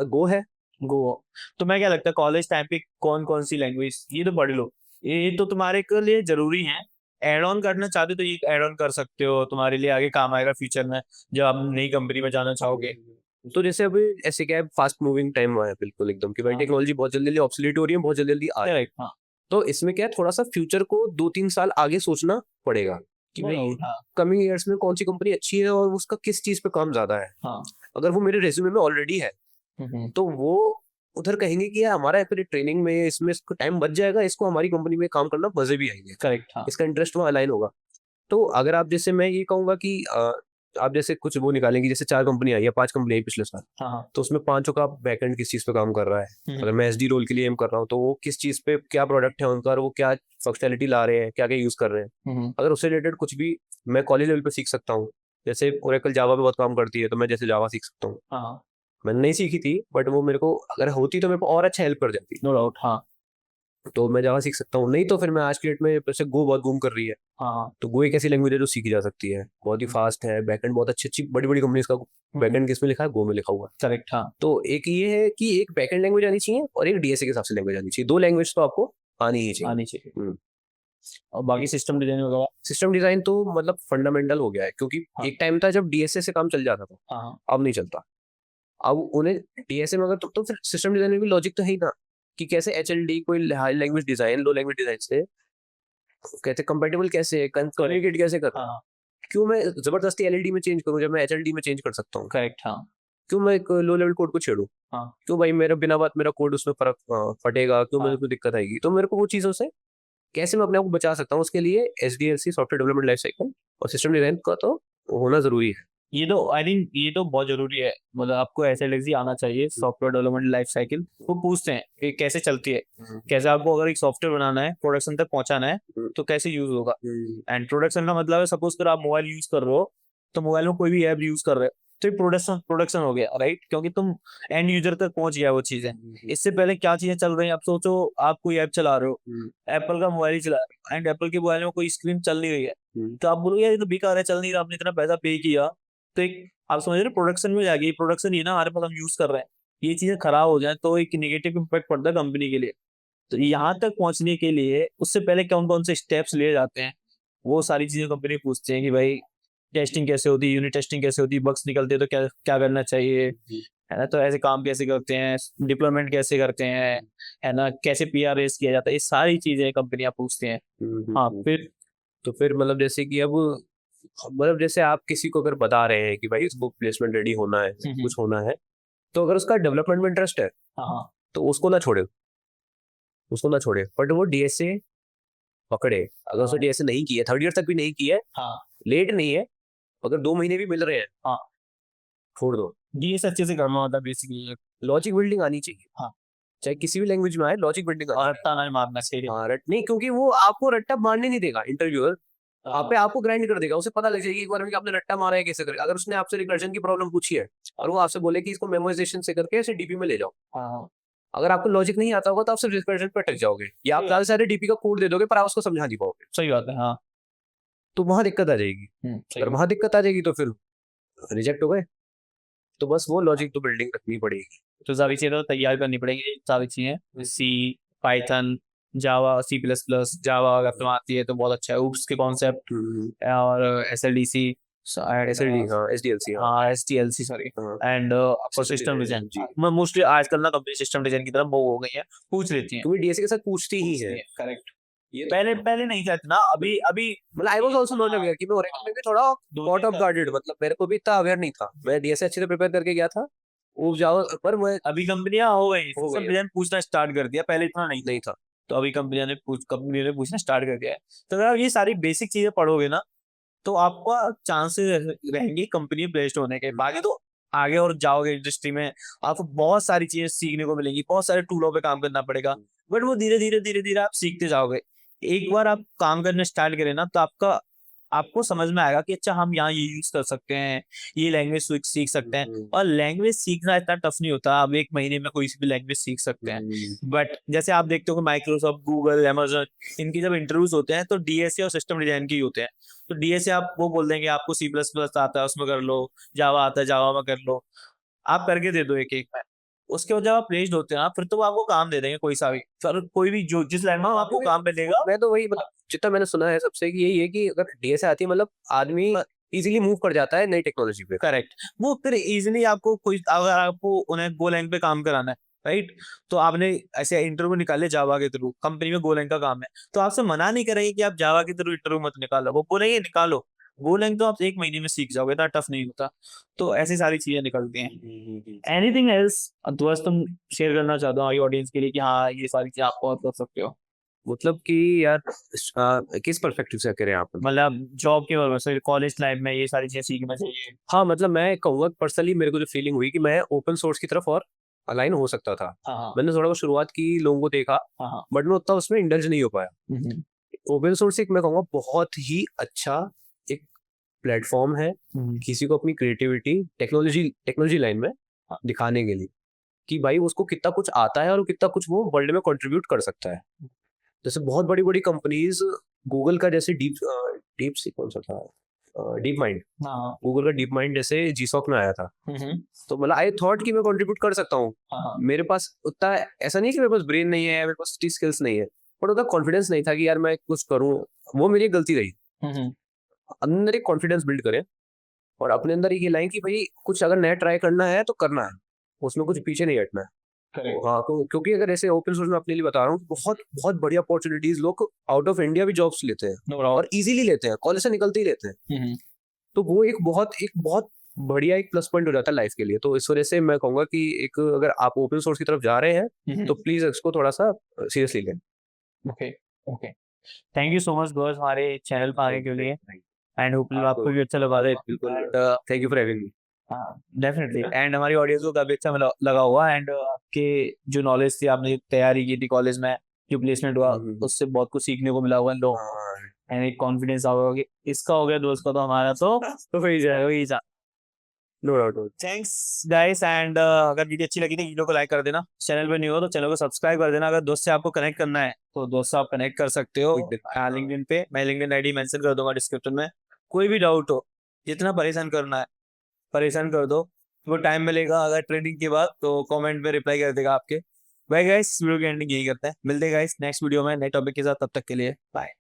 गो है। गो। तो मैं क्या लगता है कॉलेज टाइम पे कौन कौन सी लैंग्वेज ये तो पढ़ लो, ये तो तुम्हारे के लिए जरूरी है। एड ऑन करना चाहते हो तो ये एड ऑन कर सकते हो, तुम्हारे लिए आगे काम आएगा फ्यूचर में जब आप नई कंपनी में जाना चाहोगे। तो जैसे अभी ऐसे क्या है, फास्ट मूविंग टाइम आया बिल्कुल एकदम कि भाई हाँ। टेक्नोलॉजी बहुत जल्दी जल्दी ऑब्सोलीट हो रही है, बहुत जल्दी जल्दी आ रही है। करेक्ट। हाँ। तो इसमें क्या है, थोड़ा सा फ्यूचर को 2-3 साल आगे सोचना पड़ेगा कि भाई हाँ। कमिंग ईयर्स में कौन सी कंपनी अच्छी है और उसका किस चीज पे काम ज्यादा है। हाँ। अगर वो मेरे रेज्यूमे में ऑलरेडी है तो वो उधर कहेंगे कि यार हमारा एक्चुअली ट्रेनिंग में इसमें इसको टाइम बच जाएगा, इसको हमारी कंपनी में काम करना मजे भी आएंगे, करेक्ट। हाँ। इसका इंटरेस्ट वहाँ अलाइन होगा। तो अगर आप जैसे, मैं ये कहूंगा कि आप जैसे कुछ वो निकालेंगे, जैसे 4 कंपनी आई है, 5 कंपनी आई पिछले साल, हाँ। हाँ। तो उसमें 5 का बैकएंड किस चीज पे काम कर रहा है। अगर मैं एसडी रोल के लिए एम कर रहा हूँ तो वो किस चीज पे क्या प्रोडक्ट है उनका और वो क्या फंक्शनैलिटी ला रहे हैं, क्या क्या यूज कर रहे हैं। अगर उससे रिलेटेड कुछ भी मैं कॉलेज लेवल पे सीख सकता हूँ, जैसे ओरेकल जावा पे बहुत काम करती है तो मैं जैसे जावा सीख सकता हूँ। हाँ। मैंने नहीं सीखी थी बट वो मेरे को अगर होती तो मेरे को और अच्छा हेल्प कर जाती, नो डाउट। हाँ। तो मैं जावा सीख सकता हूँ। नहीं तो फिर मैं आज की डेट में जैसे गो बहुत बूम कर रही है, हाँ। तो गो एक ऐसी लैंग्वेज है जो सीखी जा सकती है, बहुत ही फास्ट है, बैकएंड बहुत अच्छी अच्छी बड़ी बड़ी कंपनीज का बैकएंड किस में लिखा है, गो में लिखा हुआ है। करेक्ट। हाँ। तो एक ये है कि एक बैकएंड लैंग्वेज आनी चाहिए और एक डीएसए के हिसाब से लैंग्वेज आनी चाहिए, 2 लैंग्वेज तो आपको आनी ही चाहिए। आनी चाहिए। हम्म। और बाकी सिस्टम डिजाइन वगैरह। सिस्टम डिजाइन तो मतलब फंडामेंटल हो गया है, क्योंकि हाँ। एक टाइम था जब डीएसए से काम चल जाता था, हाँ। अब नहीं चलता। अब उन्हें डीएसए में अगर तो फिर सिस्टम डिजाइन में भी लॉजिक तो है ही ना, कि कैसे एचएलडी कोई हाई लैंग्वेज डिजाइन लो लैंग्वेज डिजाइन से कहते कंपेटेबल कैसे है, कम्युनिकेट कैसे कर, हाँ। क्यों मैं जबरदस्ती एलएलडी में चेंज करूं जब मैं एचएलडी में चेंज कर सकता हूँ। करेक्ट। हाँ। क्यों मैं एक लो लेवल कोड को छेड़ूं, हाँ। क्यों भाई मेरा बिना बात मेरा कोड उसमें फर्क फटेगा, क्यों हाँ। मेरे को दिक्कत आएगी। तो मेरे को वो चीजों से कैसे मैं अपने आप को बचा सकता हूँ, उसके लिए SDLC software development life cycle और सिस्टम डिजाइन का तो होना जरूरी है। ये तो आई थिंक ये तो बहुत जरूरी है, मतलब आपको एसएलएक्सी आना चाहिए, सॉफ्टवेयर डेवलपमेंट लाइफ साइकिल। वो पूछते हैं कि कैसे चलती है, कैसे आपको अगर एक सॉफ्टवेयर बनाना है प्रोडक्शन तक पहुंचाना है तो कैसे यूज होगा। एंड प्रोडक्शन का मतलब है, सपोज कर आप मोबाइल यूज कर रहे हो तो मोबाइल में कोई भी ऐप यूज कर रहे हो तो प्रोडक्शन प्रोडक्शन हो गया, राइट, क्योंकि तुम एंड यूजर तक पहुंच गया वो चीजें। इससे पहले क्या चीजें चल रही हैं, आप सोचो आप कोई ऐप चला रहे हो, एप्पल का मोबाइल ही चला रहे हो एंड एप्पल के मोबाइल में कोई स्क्रीन चल नहीं रही है, तो आप बोलोगे यार ये तो बेकार है, चल नहीं रहा, आपने इतना पैसा पे किया। तो एक आप समझ रहे हो प्रोडक्शन में जाएगी, प्रोडक्शन ये ना हमारे पास हम यूज कर रहे हैं, ये चीजें खराब हो जाए तो एक नेगेटिव इम्पैक्ट पड़ता है कंपनी के लिए। तो यहाँ तक पहुंचने के लिए उससे पहले कौन कौन से स्टेप्स लिए जाते हैं, वो सारी चीजें कंपनी पूछते हैं कि भाई टेस्टिंग कैसे होती है, यूनिट टेस्टिंग कैसे होती है, बग्स निकलते हैं तो क्या क्या करना चाहिए, है ना, तो ऐसे काम कैसे करते हैं, डिप्लॉयमेंट कैसे करते हैं, है ना, कैसे पीआर रेस किया जाता है, ये सारी चीजें कंपनियां पूछती हैं। हाँ फिर तो फिर मतलब जैसे कि अब मतलब जैसे आप किसी को अगर बता रहे हैं कि भाई इसको प्लेसमेंट रेडी होना है, कुछ होना है, तो अगर उसका डेवलपमेंट में इंटरेस्ट है हाँ तो उसको ना छोड़े, उसको ना छोड़े, बट वो डीएसए पकड़े। अगर उसने डीएसए नहीं किया, 3rd ईयर तक भी नहीं किया है, हाँ लेट नहीं है, अगर 2 महीने भी मिल रहे हैं, हाँ छोड़ दो। ये अच्छे से करना होता है बेसिकली। लॉजिक बिल्डिंग आनी चाहिए, हाँ। चाहे किसी भी लैंग्वेज में आए, लॉजिक बिल्डिंग और रट्टा ना मारना चाहिए। हाँ रट नहीं, क्योंकि वो आपको रट्टा मारने नहीं देगा इंटरव्यूअर, आप पे आपको ग्राइंड कर देगा, उसे पता लग जाएगी एक बार में कि आपने रट्टा मारा है कैसे करेगा। अगर उसने आपसे रिकर्जन की प्रॉब्लम पूछी है और वो आपसे बोले कि इसको मेमोराइजेशन से करके ऐसे डीपी में ले जाओ, हाँ अगर आपको लॉजिक नहीं आता होगा तो आप सिर्फ रिकर्जन पे अटक जाओगे, या आप ज्यादा सारे डीपी का कोड दे दोगे पर आप उसको समझा नहीं पाओगे, सही बात है। हाँ तो वहां दिक्कत आ जाएगी। सही अगर बात। वहां दिक्कत आ जाएगी तो फिर रिजेक्ट हो गए। तो बस वो लॉजिक तो बिल्डिंग रखनी पड़ेगी। तो सारी चीजें तो तैयार करनी पड़ेगी, सारी चीजें सी, पाइथन, जावा, C++, जावा अगर तुम्हें आती है तो बहुत अच्छा है, ऊप्स के कॉन्सेप्ट और SLDC एसएलडी हाँ, एसडीएलसी हाँ, हाँ SDLC सॉरी, हाँ, एंड आपको System सिस्टम design, डिजाइन। जी। मैं मोस्टली आजकल ना कंपनी सिस्टम डिजाइन की तरफ मूव हो गई है, पूछ लेती हैं। क्योंकि डीएसए के साथ पूछती ही है। करेक्ट। पहले पहले नहीं था इतना, अभी अभी मतलब I was also not aware कि मैं ओरेकल में भी थोड़ा कॉट ऑफ गार्डेड, मतलब मेरे को भी इतना अवेयर नहीं था, मैं डीएसए अच्छे से प्रिपेयर करके गया था वो जाओ, पर मैं अभी कंपनियां हो गई, हो सिस्टम गई डिजाइन पूछना स्टार्ट कर दिया, पहले इतना नहीं था। नहीं था। तो अभी कंपनी ने पूछना स्टार्ट कर दिया है। तो अगर आप ये सारी बेसिक चीजें पढ़ोगे ना तो आपका चांसेस रहेंगे कंपनी प्लेस्ड होने के। बाकी तो आगे और जाओगे इंडस्ट्री में, आपको बहुत सारी चीजें सीखने को मिलेंगी, बहुत सारे टूलों पे काम करना पड़ेगा, बट वो धीरे धीरे आप सीखते जाओगे। एक बार आप काम करने स्टार्ट करें ना तो आपको समझ में आएगा कि अच्छा हम यहाँ ये यूज कर सकते हैं, ये लैंग्वेज सीख सकते हैं। और लैंग्वेज सीखना इतना टफ नहीं होता, आप 1 महीने में कोई सी भी लैंग्वेज सीख सकते हैं। बट जैसे आप देखते हो माइक्रोसॉफ्ट, गूगल, अमेजन, इनकी जब इंटरव्यूज होते हैं तो डीएसए और सिस्टम डिजाइन की होते हैं। तो डीएसए आप वो बोल देंगे आपको C++ आता है उसमें कर लो, जावा आता है जावा में कर लो, आप करके दे दो एक एक में, उसके बाद जब आप प्लेस्ड होते हैं ना, फिर तो वो आपको काम दे देंगे कोई सा भी, सर कोई भी जो जिस लाइन में हो, आपको काम मिलेगा। मैं तो वही मतलब जितना मैंने सुना है सबसे कि यही है कि अगर डीएसए आती है मतलब आदमी इजीली मूव कर जाता है नई टेक्नोलॉजी पे। करेक्ट, वो फिर इजीली आपको कोई, अगर आपको उन्हें गोलैंग पे काम कराना है, राइट, तो आपने ऐसे इंटरव्यू निकाले जावा के थ्रू, कंपनी में गोलैंग का काम है, तो आपसे मना नहीं करेंगे कि आप जावा के थ्रू इंटरव्यू मत निकालो, वो बोलेंगे निकालो। गोलैंग तो आप 1 महीने में सीख जाओगे, इतना टफ नहीं होता। तो ऐसी सारी चीजें निकलती हैं। एनीथिंग एल्स दोस्त तुम शेयर करना चाहते हो हमारी ऑडियंस के लिए कि हाँ ये सारी चीजें आप और कर सकते हो? मतलब कि यार किस परस्पेक्टिव से करें आप? मतलब जॉब के पर्पस से, कॉलेज लाइफ में ये सारी चीजें सीखना चाहिए। हाँ मतलब मैं कहूँगा पर्सनली मेरे को जो फीलिंग हुई कि मैं ओपन सोर्स की तरफ और अलाइन हो सकता था। हाँ हाँ मैंने थोड़ा बहुत शुरुआत की, लोगों को देखा, हाँ हाँ। बट मैं उतना उसमें इंडल्ज नहीं हो पाया। हम्म, ओपन सोर्स एक मैं कहूँगा बहुत ही अच्छा एक प्लेटफॉर्म है हम्म, किसी को अपनी क्रिएटिविटी टेक्नोलॉजी टेक्नोलॉजी लाइन में दिखाने के लिए कि भाई उसको कितना कुछ आता है और कितना कुछ वो वर्ल्ड में कंट्रीब्यूट कर सकता है। जैसे बहुत बड़ी बड़ी कंपनीज, गूगल का जैसे डीप डीप सी कौन सा था, डीप माइंड, हाँ गूगल का डीप माइंड जैसे जीसॉक में आया था। हम्म, तो मतलब आई थॉट कि मैं कंट्रीब्यूट कर सकता हूँ। हाँ मेरे पास उतना ऐसा नहीं है कि मेरे पास ब्रेन नहीं है, मेरे पास स्किल्स नहीं है, पर उतना कॉन्फिडेंस नहीं था कि यार मैं कुछ करूँ। वो मेरी एक गलती रही। हम्म, अंदर एक कॉन्फिडेंस बिल्ड करें और अपने अंदर एक ये लाइन कि भाई कुछ अगर नया ट्राई करना है तो करना है, उसमें कुछ पीछे नहीं हटना है। करेक्ट। हाँ तो क्योंकि अगर ऐसे ओपन सोर्स में अपने लिए बता रहा हूँ, बहुत बहुत बड़ी अपॉर्चुनिटीज लोग आउट ऑफ इंडिया भी जॉब्स लेते हैं नो डाउट। और इजीली लेते हैं, कॉलेज से निकलते ही लेते हैं। तो वो एक बहुत बढ़िया एक प्लस पॉइंट हो जाता है लाइफ के लिए। तो इस वजह से मैं कहूंगा कि एक अगर आप ओपन सोर्स की तरफ जा रहे हैं तो प्लीज इसको थोड़ा सा सीरियसली लें। Okay okay, thank you so much girls हमारे चैनल पर आने के लिए, एंड होपफुली आपको भी अच्छा लगा रहा बिल्कुल, thank you for having me. हाँ डेफिनेटली, एंड हमारी ऑडियंस को काफी अच्छा लगा हुआ, एंड आपके जो नॉलेज थी, आपने जो तैयारी की थी कॉलेज में, जो प्लेसमेंट हुआ, उससे बहुत कुछ सीखने को मिला हुआ इन लोगों को, एंड एक कॉन्फिडेंस आ होगा कि इसका हो गया दोस्त का, तो हमारा तो वही जा। No doubt. Thanks guys, and अगर वीडियो अच्छी लगी तो वीडियो को लाइक कर देना, चैनल पे नहीं हो तो चैनल को सब्सक्राइब कर देना। अगर दोस्त से आपको कनेक्ट करना है तो दोस्त से आप कनेक्ट कर सकते हो लिंक्डइन पे, मैं लिंक्डइन आईडी मेंशन कर दूंगा डिस्क्रिप्शन में। कोई भी डाउट हो, जितना परेशान करना है परेशान कर दो, वो टाइम मिलेगा अगर ट्रेनिंग के बाद तो कमेंट में रिप्लाई कर देगा आपके। बाय गाइस, वीडियो की एंडिंग यही करते हैं, मिलते हैं गाइस नेक्स्ट वीडियो में नए टॉपिक के साथ, तब तक के लिए बाय।